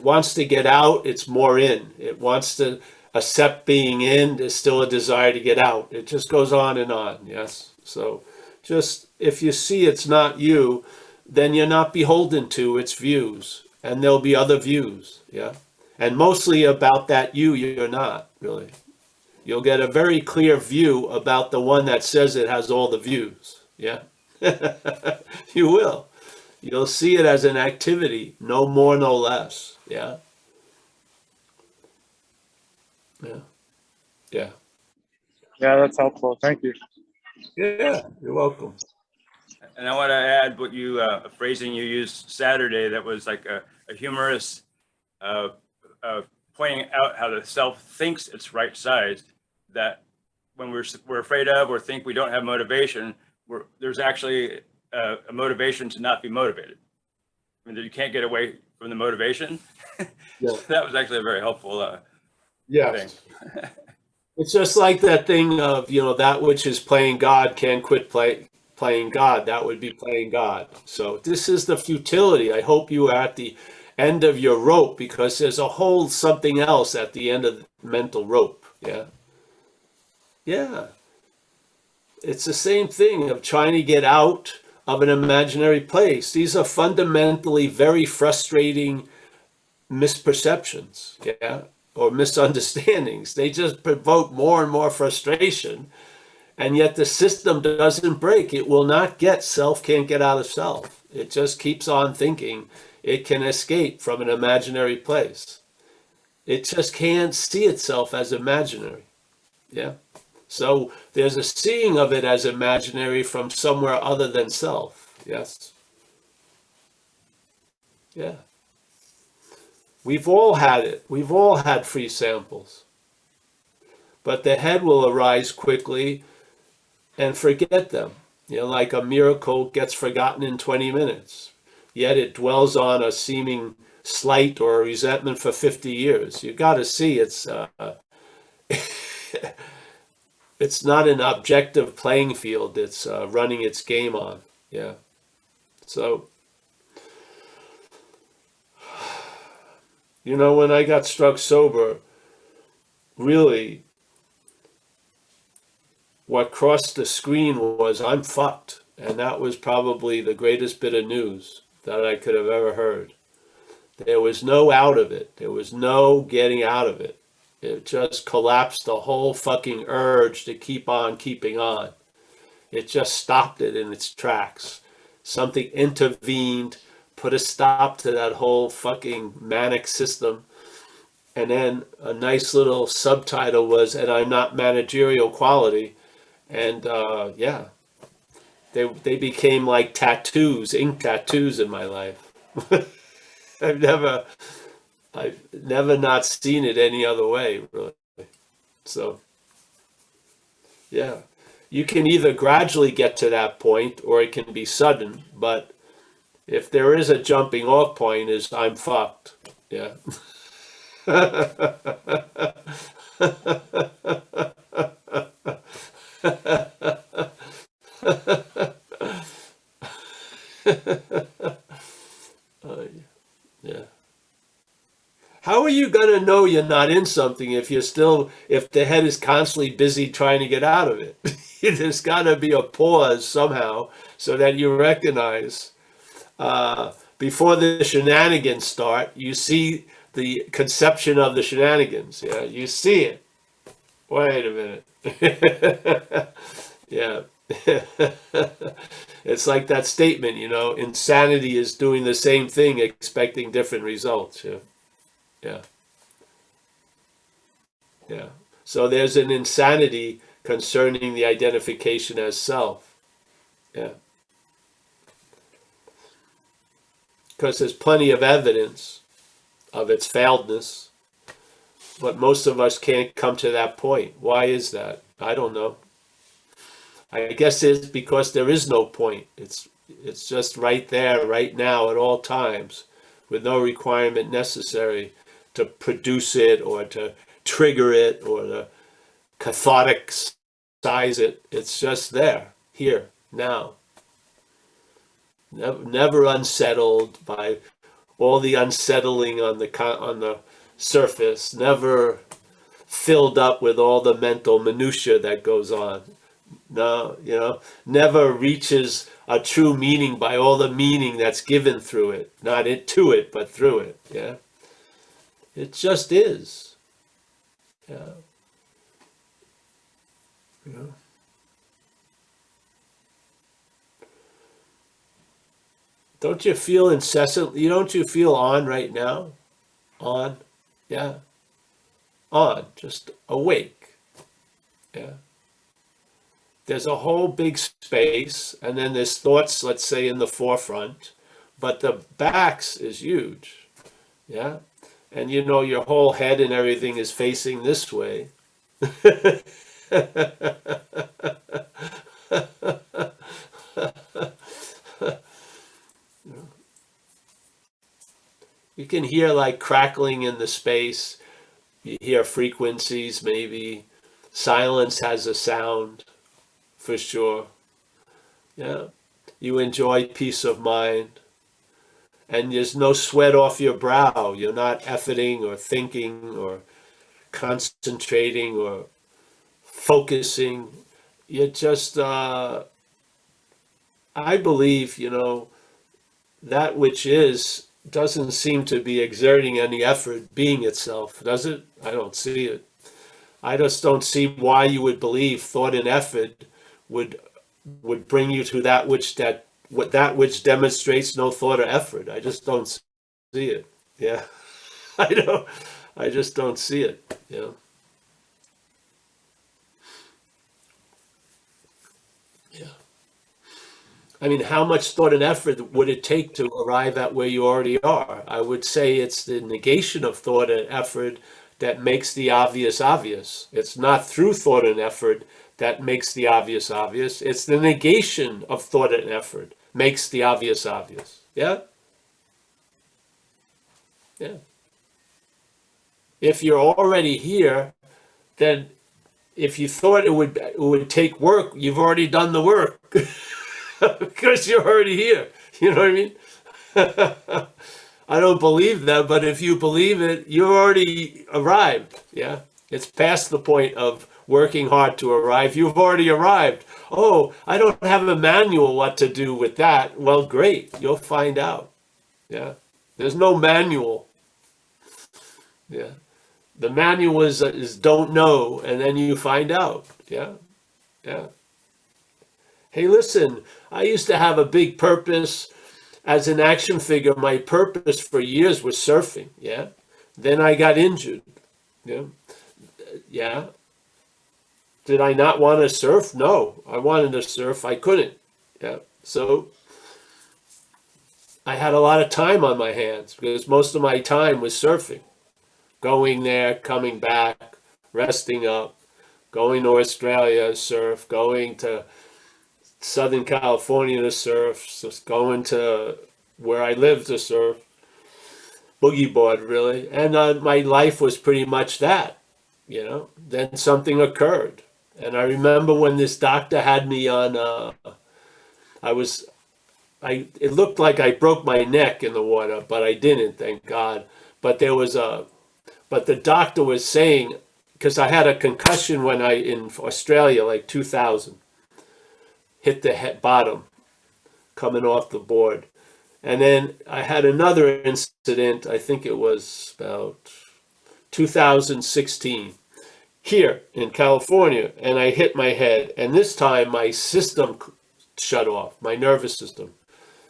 wants to get out, it's more in. It wants to accept being in, there's still a desire to get out. It just goes on and on, yes? So just, if you see it's not you, then you're not beholden to its views. And there'll be other views, yeah? And mostly about that you're not, really. You'll get a very clear view about the one that says it has all the views, yeah? You will. You'll see it as an activity, no more, no less. Yeah. Yeah. Yeah. Yeah, that's helpful. Thank you. Yeah, you're welcome. And I want to add what a phrasing you used Saturday that was like a humorous pointing out how the self thinks it's right-sized, that when we're afraid of or think we don't have motivation, there's actually a motivation to not be motivated. I mean, you can't get away from the motivation. Yeah. That was actually a very helpful Yeah. thing. It's just like that thing of, that which is playing God can't quit playing God. That would be playing God. So this is the futility. I hope you are at the end of your rope, because there's a whole something else at the end of the mental rope. Yeah. Yeah. It's the same thing of trying to get out of an imaginary place. These are fundamentally very frustrating misperceptions, yeah, or misunderstandings. They just provoke more and more frustration. And yet the system doesn't break. It will not get, self can't get out of self. It just keeps on thinking it can escape from an imaginary place. It just can't see itself as imaginary. Yeah. So there's a seeing of it as imaginary from somewhere other than self. Yes. Yeah. We've all had it. We've all had free samples. But the head will arise quickly and forget them. You know, like a miracle gets forgotten in 20 minutes. Yet it dwells on a seeming slight or a resentment for 50 years. You got to see it's it's not an objective playing field. It's running its game on. Yeah. So, you know, when I got struck sober, really, what crossed the screen was I'm fucked. And that was probably the greatest bit of news that I could have ever heard. There was no out of it. There was no getting out of it. It just collapsed the whole fucking urge to keep on keeping on. It just stopped it in its tracks. Something intervened, put a stop to that whole fucking manic system. And then a nice little subtitle was, and I'm not managerial quality. And yeah, they became like tattoos, ink tattoos in my life. I've never not seen it any other way, really. So, yeah, you can either gradually get to that point or it can be sudden. But if there is a jumping off point, is I'm fucked. Yeah. Yeah. How are you going to know you're not in something if if the head is constantly busy trying to get out of it? There's got to be a pause somehow so that you recognize before the shenanigans start, you see the conception of the shenanigans. Yeah, you see it. Wait a minute. Yeah. It's like that statement, you know, insanity is doing the same thing, expecting different results. Yeah. Yeah. Yeah. So there's an insanity concerning the identification as self. Yeah. Because there's plenty of evidence of its failedness, but most of us can't come to that point. Why is that? I don't know. I guess it's because there is no point. It's just right there, right now, at all times, with no requirement necessary to produce it or to trigger it or to cathartic size it. It's just there, here, now. Never unsettled by all the unsettling on the surface. Never filled up with all the mental minutia that goes on. No, you know, never reaches a true meaning by all the meaning that's given through it. Not to it, but through it. Yeah. It just is. Yeah. You know. Don't you feel incessantly? Don't you feel on right now? On. Yeah. On. Just awake. Yeah. There's a whole big space, and then there's thoughts, let's say, in the forefront, but the backs is huge. Yeah. And you know, your whole head and everything is facing this way. You can hear like crackling in the space. You hear frequencies, maybe. Silence has a sound, for sure. Yeah. You enjoy peace of mind. and there's no sweat off your brow. You're not efforting or thinking or concentrating or focusing. You're just, I believe, that which is doesn't seem to be exerting any effort being itself, does it? I don't see it. I just don't see why you would believe thought and effort would bring you to that which demonstrates no thought or effort. I just don't see it. Yeah. I just don't see it. Yeah. Yeah. I mean, how much thought and effort would it take to arrive at where you already are? I would say it's the negation of thought and effort that makes the obvious obvious. It's not through thought and effort that makes the obvious obvious. It's the negation of thought and effort makes the obvious obvious. Yeah? Yeah. If you're already here, then if you thought it would take work, you've already done the work. Because you're already here. You know what I mean? I don't believe that, but if you believe it, you're already arrived. Yeah. It's past the point of working hard to arrive. You've already arrived. Oh, I don't have a manual what to do with that. Well, great. You'll find out. Yeah. There's no manual. Yeah. The manual is don't know, and then you find out. Yeah. Yeah. Hey, listen, I used to have a big purpose as an action figure. My purpose for years was surfing. Yeah. Then I got injured. Yeah. Yeah. Did I not want to surf? No, I wanted to surf. I couldn't. Yeah. So I had a lot of time on my hands because most of my time was surfing, going there, coming back, resting up, going to Australia, surf, going to Southern California to surf, just going to where I live to surf, boogie board really. And my life was pretty much that, Then something occurred. And I remember when this doctor had me on, it looked like I broke my neck in the water, but I didn't, thank God. But but the doctor was saying, because I had a concussion in Australia, like 2000. Hit the bottom coming off the board. And then I had another incident, I think it was about 2016, here in California, and I hit my head. And this time my system shut off, my nervous system.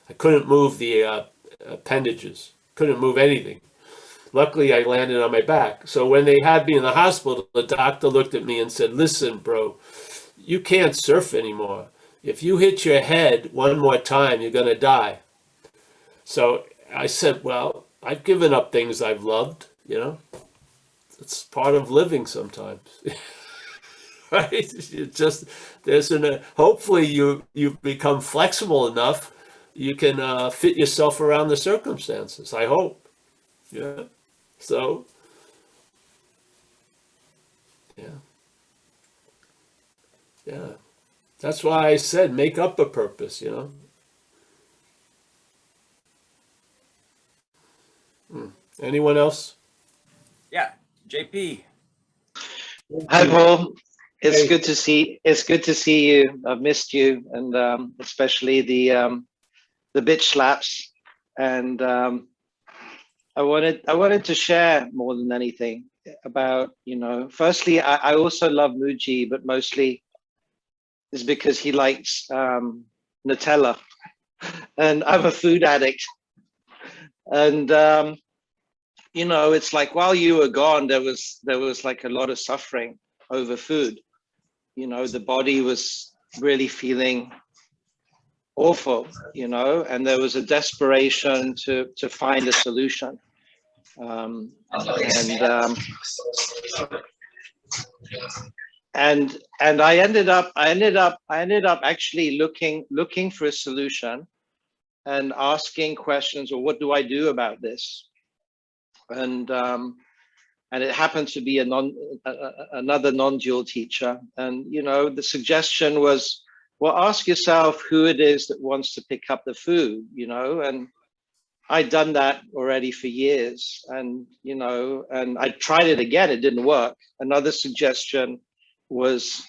I couldn't move the appendages, couldn't move anything. Luckily, I landed on my back. So when they had me in the hospital, the doctor looked at me and said, listen, bro, you can't surf anymore. If you hit your head one more time, you're going to die. So I said, well, I've given up things I've loved, It's part of living sometimes. Right? Hopefully you become flexible enough, you can fit yourself around the circumstances, I hope. Yeah. So, yeah. Yeah. That's why I said make up a purpose, Anyone else? Yeah, JP. Hi, Paul. It's Hey. good to see. It's good to see you. I've missed you, and especially the bitch slaps. And I wanted to share more than anything about Firstly, I also love Muji, but mostly is because he likes Nutella, and I'm a food addict. And it's like while you were gone, there was like a lot of suffering over food. The body was really feeling awful, and there was a desperation to find a solution. And I ended up actually looking for a solution and asking questions, or what do I do about this? And it happened to be another non-dual teacher. And the suggestion was, well, ask yourself who it is that wants to pick up the food, and I'd done that already for years, and and I tried it again. It didn't work. Another suggestion was,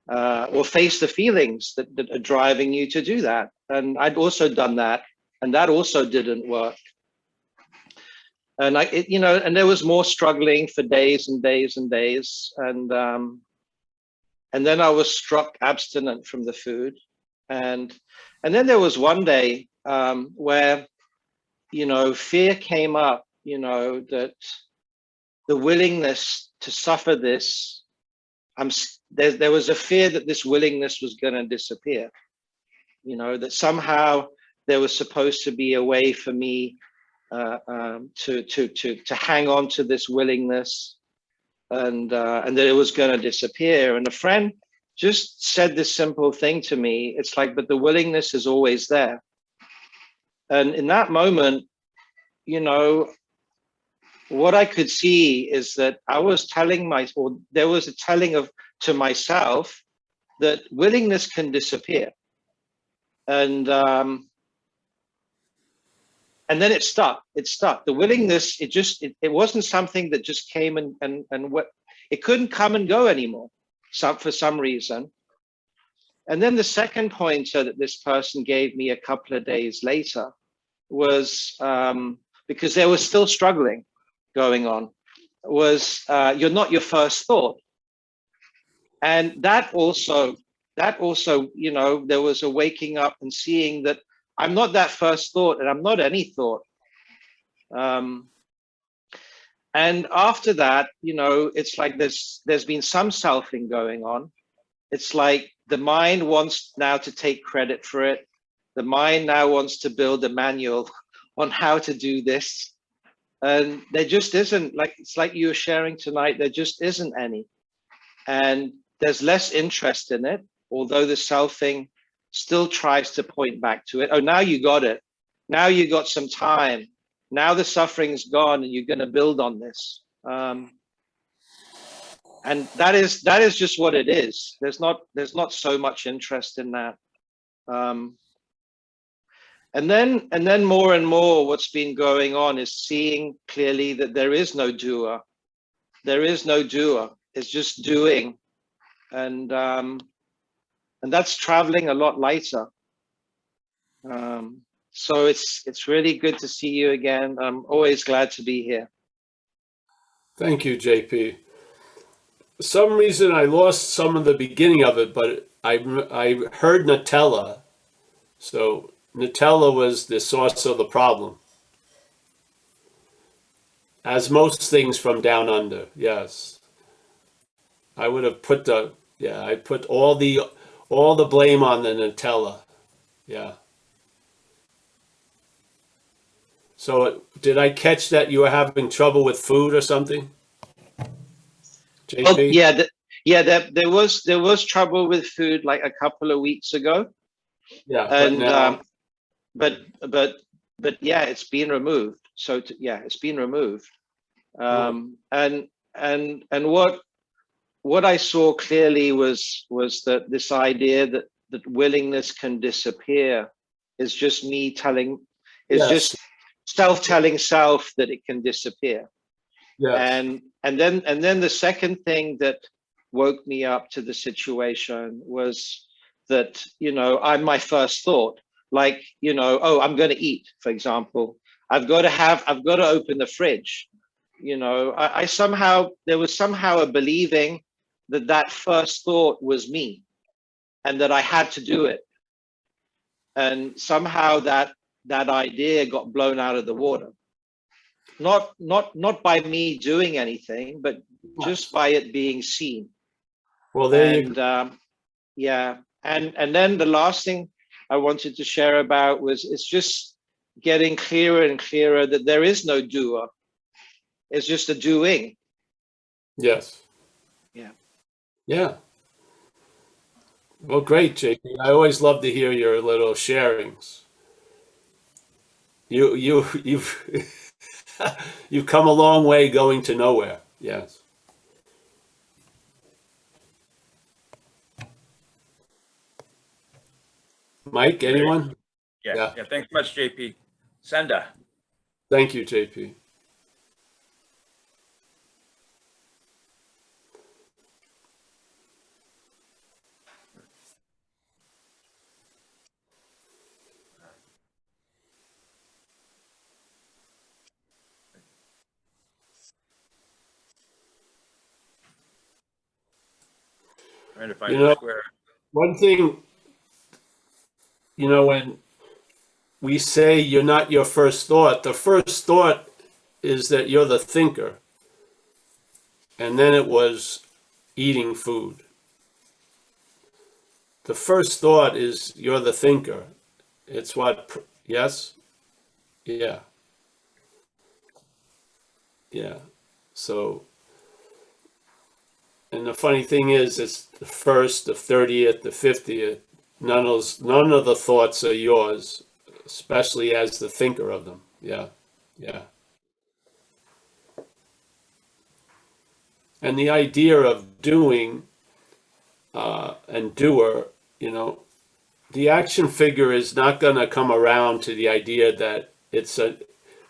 well, face the feelings that are driving you to do that. And I'd also done that, and that also didn't work. And and there was more struggling for days and days and days, and then I was struck abstinent from the food, and then there was one day where fear came up, that the willingness to suffer this, there was a fear that this willingness was going to disappear, that somehow there was supposed to be a way for me to hang on to this willingness, and that it was going to disappear. And a friend just said this simple thing to me. It's like, but the willingness is always there. And in that moment, what I could see is that I was telling there was a telling to myself that willingness can disappear. And then it stuck. The willingness, it wasn't something that just came and what, it couldn't come and go anymore for some reason. And then the second pointer that this person gave me a couple of days later was, because they were still struggling going on, was you're not your first thought. And that also, there was a waking up and seeing that I'm not that first thought, and I'm not any thought. And after that, it's like there's been some selfing going on. It's like the mind wants now to take credit for it. The mind now wants to build a manual on how to do this. And there just isn't, it's like you were sharing tonight, there just isn't any. And there's less interest in it, although the selfing still tries to point back to it. Oh, now you got it. Now you got some time. Now the suffering's gone and you're going to build on this. And that is just what it is. There's not so much interest in that. And then more and more what's been going on is seeing clearly that there is no doer. There is no doer. It's just doing. And that's traveling a lot lighter. So it's really good to see you again. I'm always glad to be here. Thank you, JP. For some reason I lost some of the beginning of it, but I heard Nutella. So Nutella was the source of the problem. As most things from down under, yes. I would have put I put all the blame on the Nutella. Yeah. So did I catch that you were having trouble with food or something? JP? Oh, yeah, there was trouble with food like a couple of weeks ago. Yeah, and but yeah, it's been removed. So it's been removed. And what I saw clearly was that this idea that willingness can disappear is just me just self-telling self that it can disappear. Yes. And then the second thing that woke me up to the situation was that, I'm my first thought, like, oh, I'm going to eat, for example. I've got to open the fridge. There was somehow a believing that first thought was me and that I had to do it. And somehow that idea got blown out of the water. Not by me doing anything, but just by it being seen. Well, there you go. Yeah. And then the last thing I wanted to share about was it's just getting clearer and clearer that there is no doer. It's just a doing. Yes. Yeah. Yeah. Well, great, JP. I always love to hear your little sharings. You've you've come a long way going to nowhere. Yes. Mike, anyone? Yeah. Thanks so much, JP. Senda. Thank you, JP. Trying to find You the know, square. one thing, when we say you're not your first thought, the first thought is that you're the thinker. And then it was eating food. The first thought is you're the thinker. It's what, yes? Yeah. Yeah. So, and the funny thing is, it's the first, the 30th, the 50th. None of the thoughts are yours, especially as the thinker of them. Yeah. Yeah. And the idea of doing and doer, the action figure is not going to come around to the idea that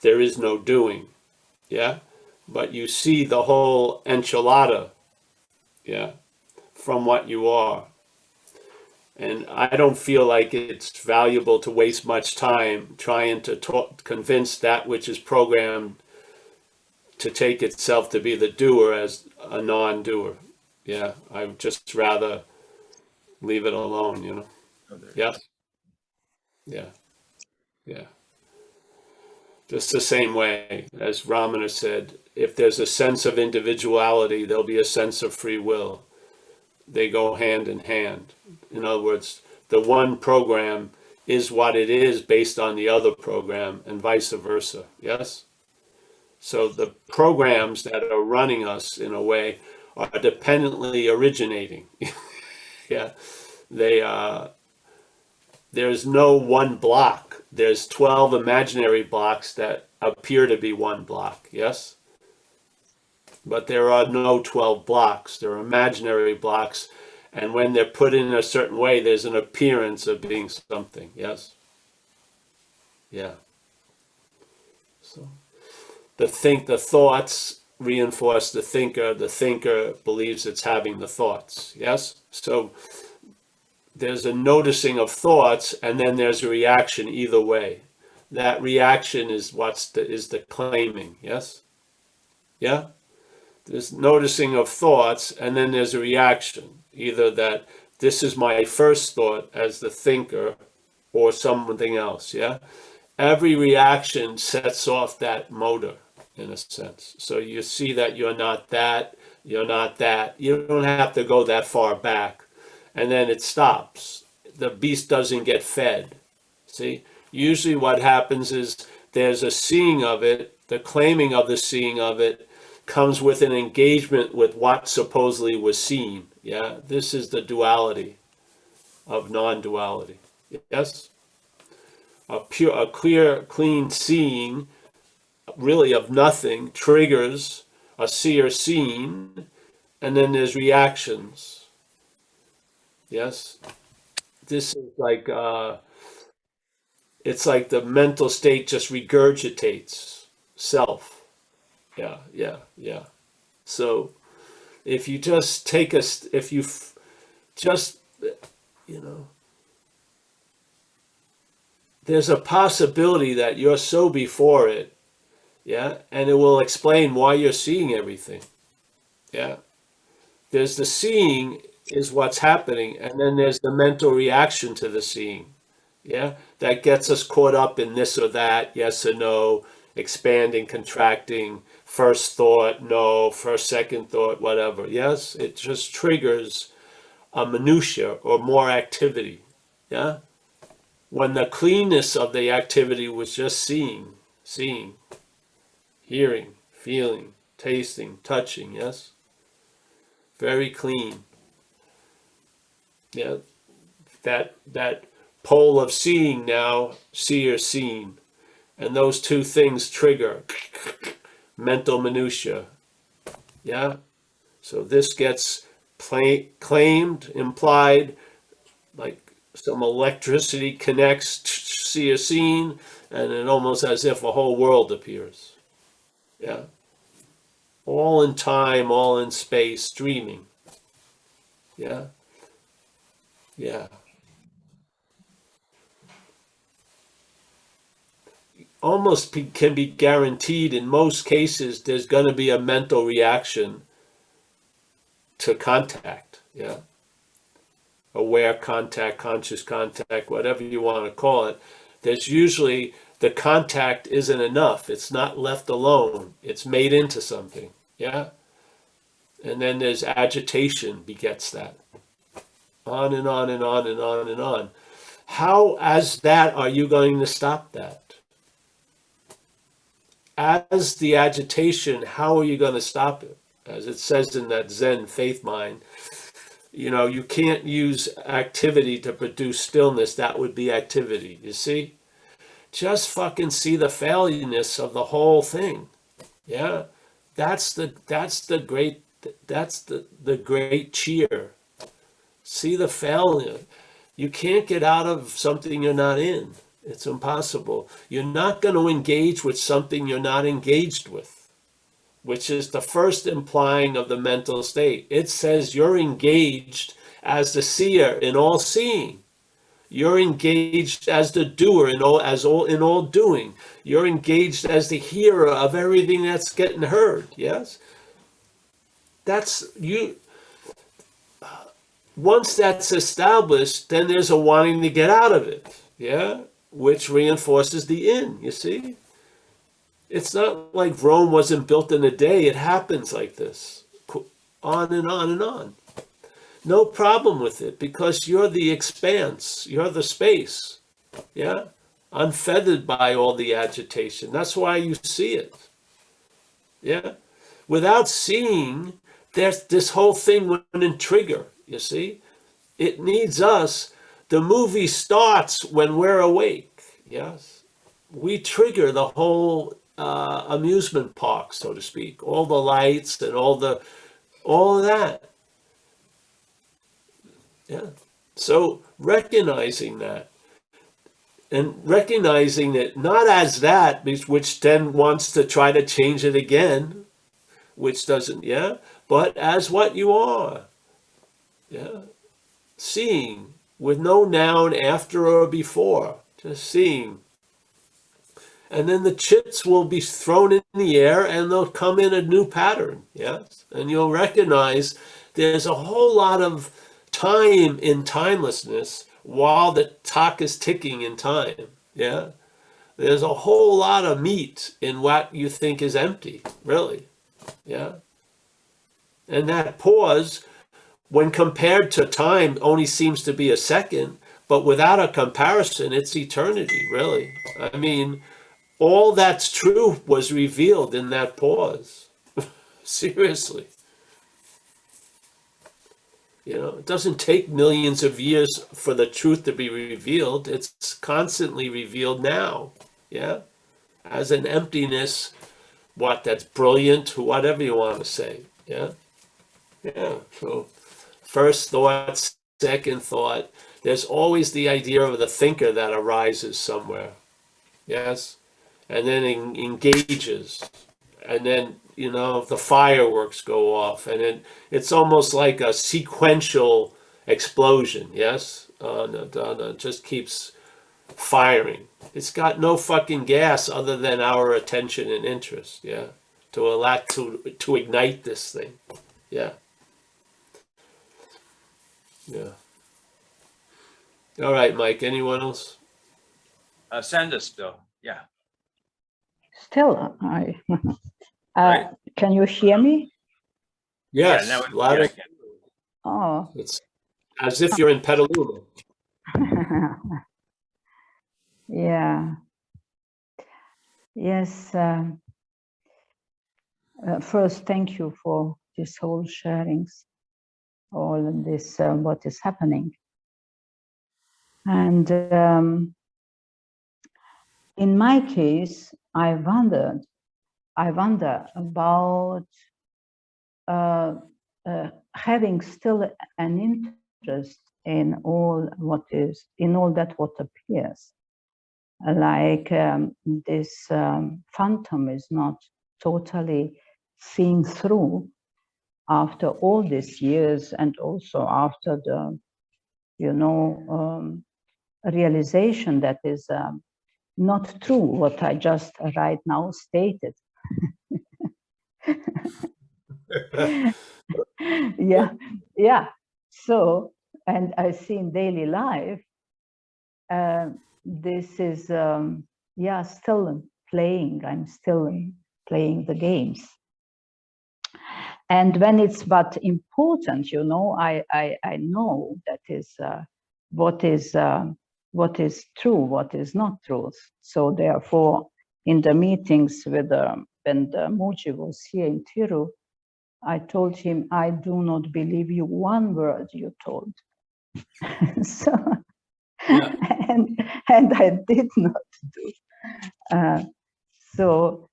there is no doing. Yeah. But you see the whole enchilada. Yeah. From what you are. And I don't feel like it's valuable to waste much time trying to convince that which is programmed to take itself to be the doer as a non-doer. Yeah, I'd just rather leave it alone, Oh, there. Yeah. Yeah. Yeah. Just the same way, as Ramana said, if there's a sense of individuality, there'll be a sense of free will. They go hand in hand. In other words, the one program is what it is based on the other program and vice versa. Yes? So the programs that are running us in a way are dependently originating. Yeah. There's no one block. There's 12 imaginary blocks that appear to be one block. Yes? But there are no 12 blocks. There are imaginary blocks. And when they're put in a certain way, there's an appearance of being something. Yes? Yeah. So the thoughts reinforce the thinker believes it's having the thoughts. Yes? So there's a noticing of thoughts, and then there's a reaction either way. That reaction is is the claiming. Yes? Yeah? There's noticing of thoughts, and then there's a reaction. Either that this is my first thought as the thinker, or something else. Yeah? Every reaction sets off that motor, in a sense. So you see that you're not that, you're not that. You don't have to go that far back. And then it stops. The beast doesn't get fed. See? Usually what happens is there's a seeing of it, the claiming of the seeing of it comes with an engagement with what supposedly was seen. Yeah? This is the duality of non-duality. Yes? A clear, clean seeing, really of nothing, triggers a seer seen, and then there's reactions. Yes? This is like, it's like the mental state just regurgitates self. Yeah, yeah, yeah. So if you just there's a possibility that you're so before it, yeah, and it will explain why you're seeing everything. Yeah. There's the seeing is what's happening, and then there's the mental reaction to the seeing. Yeah, that gets us caught up in this or that, yes or no, expanding, contracting, first thought, no, first, second thought, whatever. Yes, it just triggers a minutia or more activity. Yeah, when the cleanness of the activity was just seeing, hearing, feeling, tasting, touching. Yes, very clean. Yeah, that pole of seeing now, seer seen. And those two things trigger mental minutia. Yeah? So this gets claimed, implied, like some electricity connects, seer seen, and it almost as if a whole world appears. Yeah. All in time, all in space, streaming. Yeah. Yeah. Almost can be guaranteed in most cases there's going to be a mental reaction to contact. Yeah. Aware contact, conscious contact, whatever you want to call it. There's usually the contact isn't enough. It's not left alone. It's made into something. Yeah. And then there's agitation begets that. On and on and on and on and on. How, as that, are you going to stop that? As the agitation, how are you going to stop it? As it says in that Zen faith mind, you know, you can't use activity to produce stillness. That would be activity, you see? Just fucking see the failiness of the whole thing. Yeah? That's the great cheer. See the failure. You can't get out of something you're not in. It's impossible. You're not going to engage with something you're not engaged with, which is the first implying of the mental state. It says you're engaged as the seer in all seeing. You're engaged as the doer in all doing. You're engaged as the hearer of everything that's getting heard. Yes? That's you. Once that's established, then there's a wanting to get out of it. Yeah? Which reinforces the in, you see? It's not like Rome wasn't built in a day. It happens like this. On and on and on. No problem with it because you're the expanse. You're the space. Yeah? Unfeathered by all the agitation. That's why you see it. Yeah? Without seeing, there's this whole thing wouldn't trigger, you see? It needs us. The movie starts when we're awake. Yes? We trigger the whole amusement park, so to speak. All the lights and all of that. Yeah. So recognizing that and recognizing it not as that, which then wants to try to change it again, which doesn't, yeah, but as what you are. Yeah. Seeing with no noun after or before, just seeing. And then the chits will be thrown in the air and they'll come in a new pattern. Yes. And you'll recognize there's a whole lot of time in timelessness while the clock is ticking in time. Yeah. There's a whole lot of meat in what you think is empty, really. Yeah. And that pause, when compared to time, only seems to be a second, but without a comparison, it's eternity, really. I mean, all that's true was revealed in that pause. Seriously. You know, it doesn't take millions of years for the truth to be revealed. It's constantly revealed now. Yeah. As an emptiness, that's brilliant, whatever you want to say. Yeah. Yeah. So first thought, second thought, there's always the idea of the thinker that arises somewhere. Yes. And then engages. And then, you know, the fireworks go off, and then it's almost like a sequential explosion. Yes, it just keeps firing. It's got no fucking gas other than our attention and interest. Yeah, to ignite this thing. Yeah, yeah. All right, Mike. Anyone else? Send us still. Yeah. Still, Right. Can you hear me? Yes. Yeah, Louder. Oh, It's as if you're in Petaluma. yeah. Yes. First, thank you for this whole sharings, all of this, what is happening. And in my case, I wonder about having still an interest in all that what appears. like this phantom is not totally seen through after all these years, and also after the, you know, realization that is not true what I just right now stated. Yeah. So, and I see in daily life, this is, still playing. I'm still playing the games. And when it's but important, you know, I know that is what is true, what is not truth. So therefore, in the meetings with when Muji was here in Tiru, I told him, I do not believe you one word you told. So, Yeah. and I did not do. So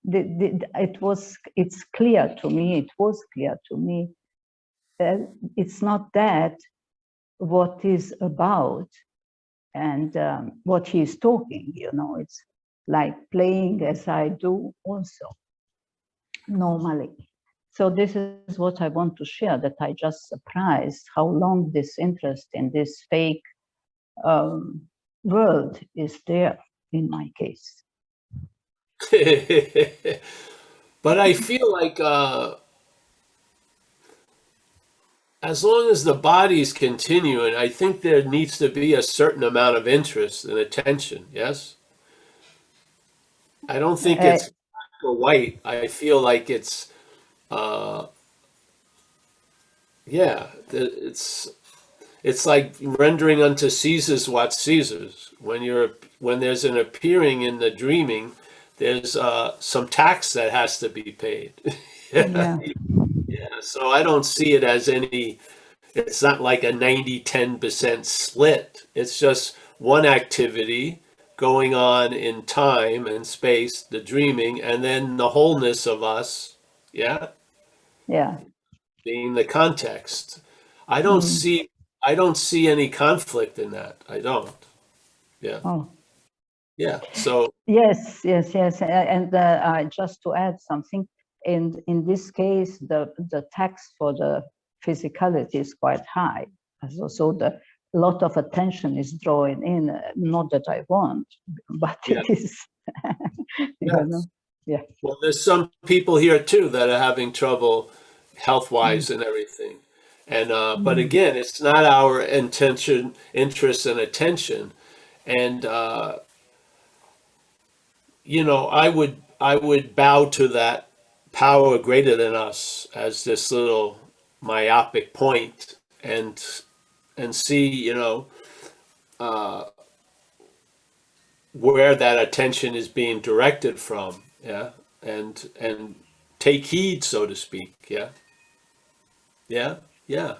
it's clear to me, it was clear to me that it's not that what is about and what he's talking, you know, it's like playing as I do also normally. So this is what I want to share, that I just surprised how long this interest in this fake world is there in my case. But I feel like as long as the body's continuing, I think there needs to be a certain amount of interest and attention. Yes, I don't think it's black or white. I feel like it's it's like rendering unto Caesar's what's Caesar's. When there's an appearing in the dreaming, there's some tax that has to be paid. Yeah. Yeah, so I don't see it as it's not like a 90-10% split. It's just one activity going on in time and space, the dreaming, and then the wholeness of us, yeah, Yeah. being the context. I don't see any conflict in that. I don't. Yeah. Oh. Yeah. So Yes. And just to add something, in this case, the tax for the physicality is quite high. So the lot of attention is drawn in. Not that I want, but yeah. it is. You know? Yeah. Well, there's some people here too that are having trouble health-wise and everything. And but again, it's not our intention, interest, and attention. And you know, I would bow to that power greater than us as this little myopic point, and see, you know, where that attention is being directed from. Yeah, and take heed, so to speak. Yeah, yeah.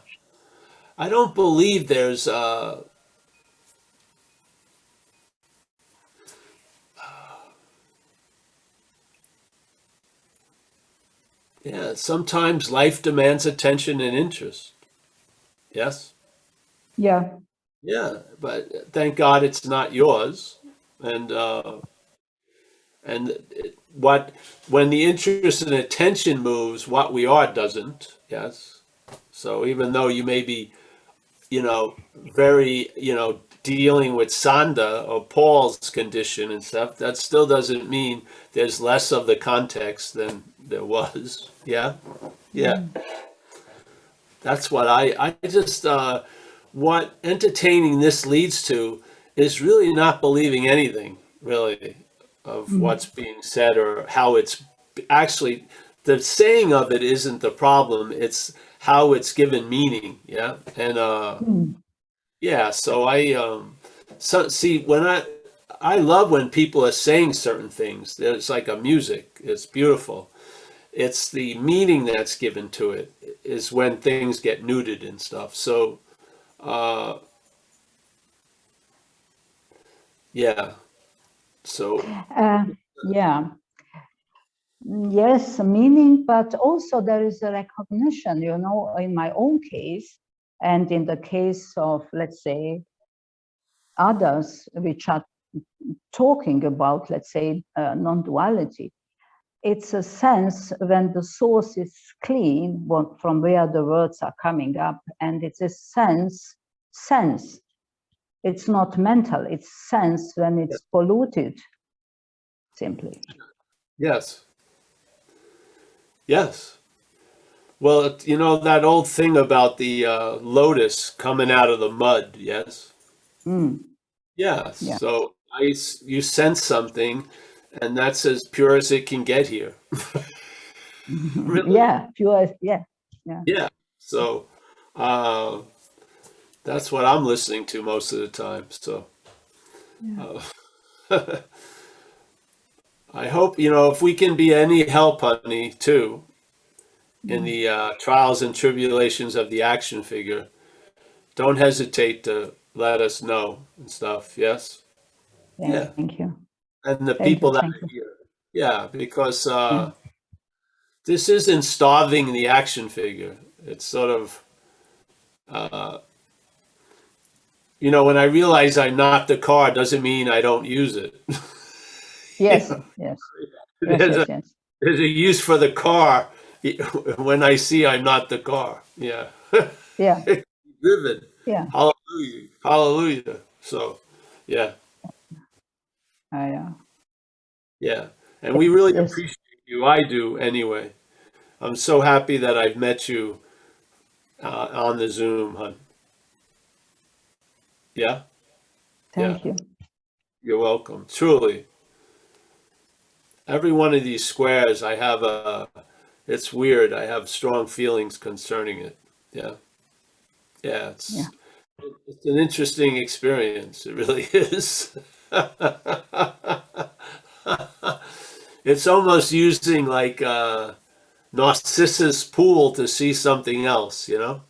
I don't believe there's yeah, sometimes life demands attention and interest. Yes? Yeah. Yeah, but thank God it's not yours. And when the interest and attention moves, what we are doesn't. Yes. So even though you may be, you know, very, you know, dealing with Sanda or Paul's condition and stuff, that still doesn't mean there's less of the context than there was. Yeah. Yeah. That's what I just, what entertaining this leads to is really not believing anything, really, of what's being said or how it's actually, the saying of it isn't the problem, it's how it's given meaning. Yeah. And, yeah, so see, when I love when people are saying certain things. There's like a music, it's beautiful. It's the meaning that's given to it is when things get neutered and stuff. So, yeah. So, Yeah. Yes, meaning, but also there is a recognition, you know, in my own case and in the case of, let's say, others which are talking about, let's say, non-duality. It's a sense when the source is clean, from where the words are coming up, and it's a sense. It's not mental, it's sense when it's polluted, simply. Yes. Yes. Well, you know that old thing about the lotus coming out of the mud, yes? Mm. Yes. Yeah. So you sense something, and that's as pure as it can get here. Really? Yeah, pure, yeah. Yeah. So that's what I'm listening to most of the time. So I hope, you know, if we can be any help, honey, too, in the trials and tribulations of the action figure, don't hesitate to let us know and stuff. Yes. Yeah. Thank you. And the Thank people you, that thank are you. here. Yeah, because Yeah. this isn't starving the action figure. It's sort of, you know, when I realize I'm not the car, doesn't mean I don't use it. Yes, You yes, know, yes. there's a use for the car when I see I'm not the car. Yeah. Yeah, Driven. yeah. Hallelujah. Hallelujah. So, yeah. I, Yeah. And we really yes, appreciate you. I do anyway. I'm so happy that I've met you on the Zoom, hon. Yeah. Yeah. thank you. You're welcome. Truly. Every one of these squares, it's weird. I have strong feelings concerning it. Yeah. Yeah. Yeah. It's an interesting experience. It really is. It's almost using like Narcissus pool to see something else, you know?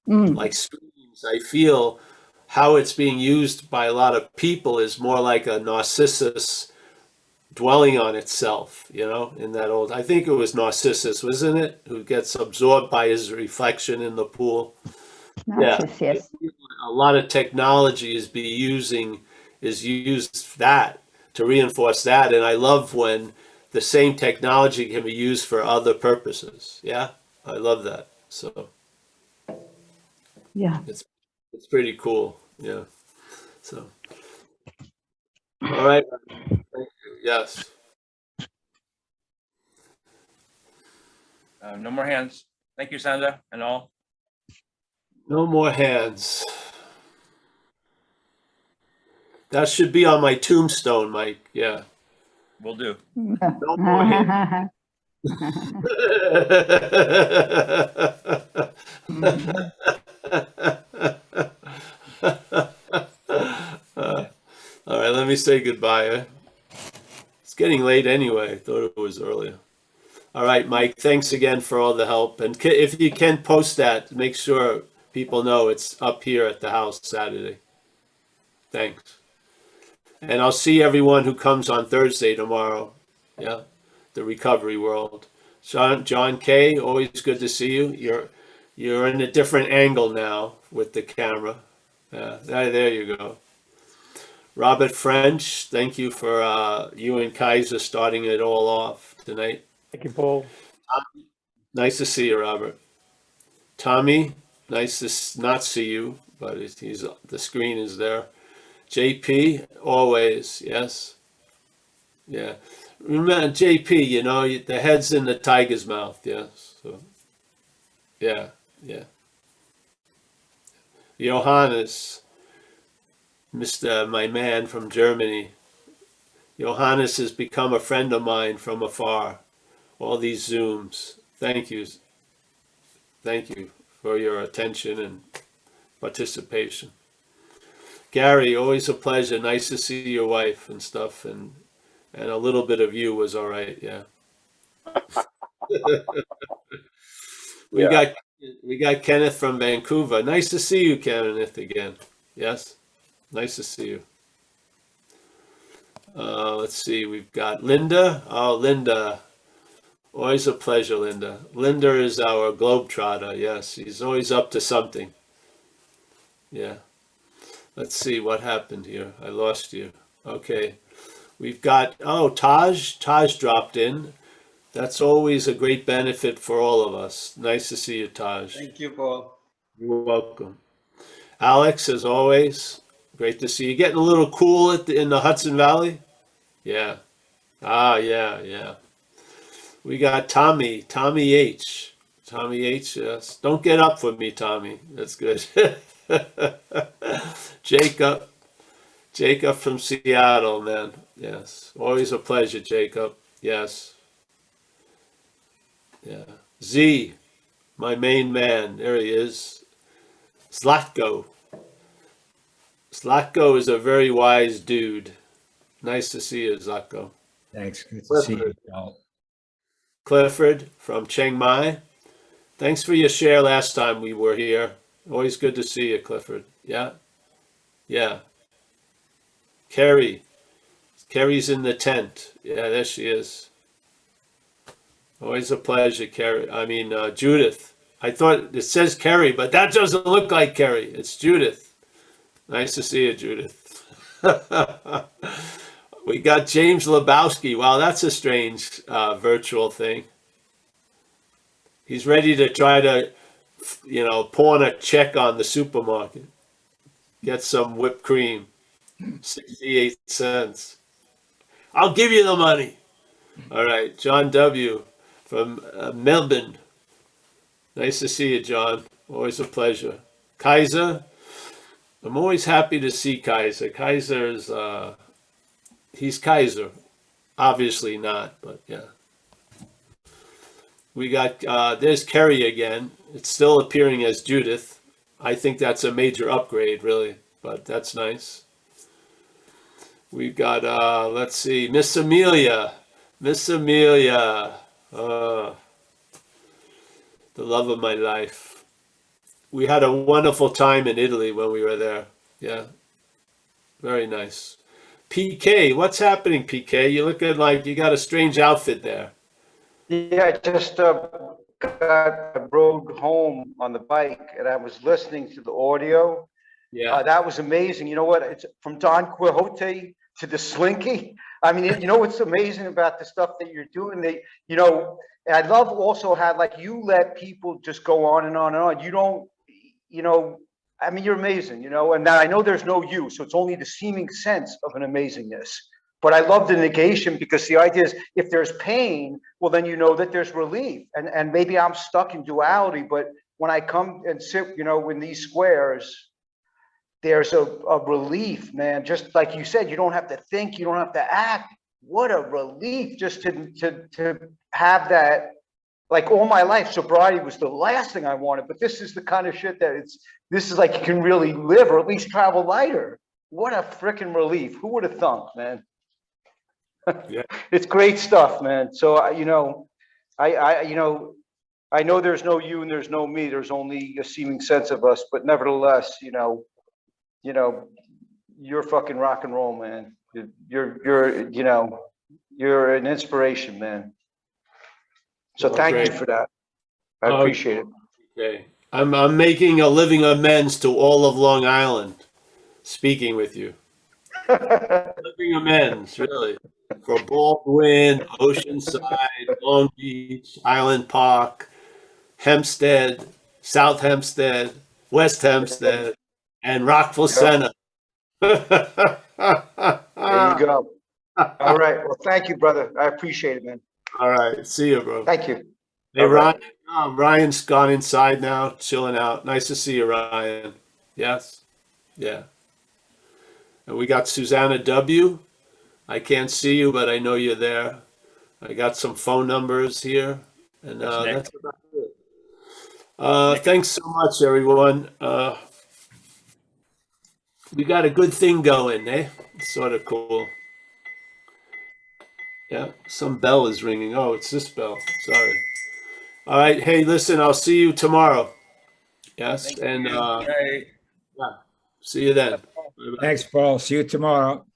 Like screens, I feel how it's being used by a lot of people is more like a Narcissus dwelling on itself, you know, in that old, I think it was Narcissus, wasn't it? Who gets absorbed by his reflection in the pool. Yeah. Narcissus, yes. A lot of technology is used that to reinforce that. And I love when the same technology can be used for other purposes. Yeah. I love that. So Yeah. it's pretty cool. Yeah. So, all right. Thank you. Yes. No more hands. Thank you, Sandra, and all. No more hands. That should be on my tombstone, Mike. Yeah. Will do. No more hands. All right, let me say goodbye. It's getting late anyway. I thought it was earlier. All right, Mike, thanks again for all the help. And if you can post that, make sure people know it's up here at the house Saturday. Thanks. And I'll see everyone who comes on Thursday tomorrow. Yeah, the recovery world. John K., always good to see you. You're in a different angle now with the camera. Yeah, there you go. Robert French, thank you for you and Kaiser starting it all off tonight. Thank you, Paul. Nice to see you, Robert. Tommy, nice to not see you, but the screen is there. JP, always, yes. Yeah. Remember, JP, you know, the head's in the tiger's mouth, yes. So, yeah. Johannes, my man from Germany. Johannes has become a friend of mine from afar. All these Zooms. Thank you. Thank you for your attention and participation. Gary, always a pleasure. Nice to see your wife and stuff, and a little bit of you was all right. Yeah. We got Kenneth from Vancouver. Nice to see you, Kenneth, again. Yes, nice to see you. Let's see. We've got Linda. Oh, Linda. Always a pleasure, Linda. Linda is our globetrotter. Yes, he's always up to something. Yeah. Let's see what happened here. I lost you. Okay. We've got, oh, Taj dropped in. That's always a great benefit for all of us. Nice to see you, Taj. Thank you, Paul. You're welcome. Alex, as always, great to see you. Getting a little cool in the Hudson Valley? Yeah. Ah, yeah. We got Tommy H. Tommy H, yes. Don't get up for me, Tommy. That's good. Jacob from Seattle, man. Yes. Always a pleasure, Jacob. Yes. Yeah. Z, my main man. There he is. Zlatko. Zlatko is a very wise dude. Nice to see you, Zlatko. Thanks. Good to see you, Paul. Clifford from Chiang Mai. Thanks for your share last time we were here. Always good to see you, Clifford. Yeah. Carrie's in the tent. Yeah, there she is. Always a pleasure, Carrie. I mean, Judith. I thought it says Carrie, but that doesn't look like Carrie. It's Judith. Nice to see you, Judith. We got James Lebowski. Wow, that's a strange virtual thing. He's ready to try to, pawn a check on the supermarket. Get some whipped cream. 68 cents. I'll give you the money. All right, John W. from Melbourne. Nice to see you, John. Always a pleasure. Kaiser. I'm always happy to see Kaiser. Kaiser's, he's Kaiser. Obviously not, but yeah. We got, there's Kerry again. It's still appearing as Judith. I think that's a major upgrade, really, but that's nice. We've got, let's see, Miss Amelia. The love of my life. We had a wonderful time in Italy when we were there. Yeah, very nice. PK, what's happening, PK? You're looking like you got a strange outfit there. Yeah, I just I rode home on the bike and I was listening to the audio. Yeah. That was amazing. You know what? It's from Don Quixote to the Slinky. I mean, you know what's amazing about the stuff that you're doing? I love also how like you let people just go on and on and on. You don't, I mean, you're amazing, and now I know there's no you, so it's only the seeming sense of an amazingness. But I love the negation because the idea is if there's pain, well, then you know that there's relief. And maybe I'm stuck in duality, but when I come and sit, in these squares, there's a relief, man. Just like you said, you don't have to think, you don't have to act. What a relief just to have that. Like all my life, sobriety was the last thing I wanted, but this is the kind of shit that this is like you can really live or at least travel lighter. What a freaking relief. Who would have thunk, man? Yeah. It's great stuff, man. So, I know there's no you and there's no me. There's only a seeming sense of us, but nevertheless, you're fucking rock and roll, man. You're an inspiration, man. So thank you for that. I appreciate it. Okay. I'm making a living amends to all of Long Island speaking with you. Living amends, really. For Baldwin, Oceanside, Long Beach, Island Park, Hempstead, South Hempstead, West Hempstead, and Rockville Center. There you go. All right. Well, thank you, brother. I appreciate it, man. All right. See you, bro. Thank you. Hey, Ryan. Ryan's gone inside now, chilling out. Nice to see you, Ryan. Yes? Yeah. And we got Susanna W. I can't see you, but I know you're there. I got some phone numbers here. And that's about it. Thanks so much, everyone. We got a good thing going, eh? It's sort of cool. Yeah, some bell is ringing. Oh, it's this bell. Sorry. All right. Hey, listen, I'll see you tomorrow. Yes. And yeah. See you then. Thanks, Paul. See you tomorrow.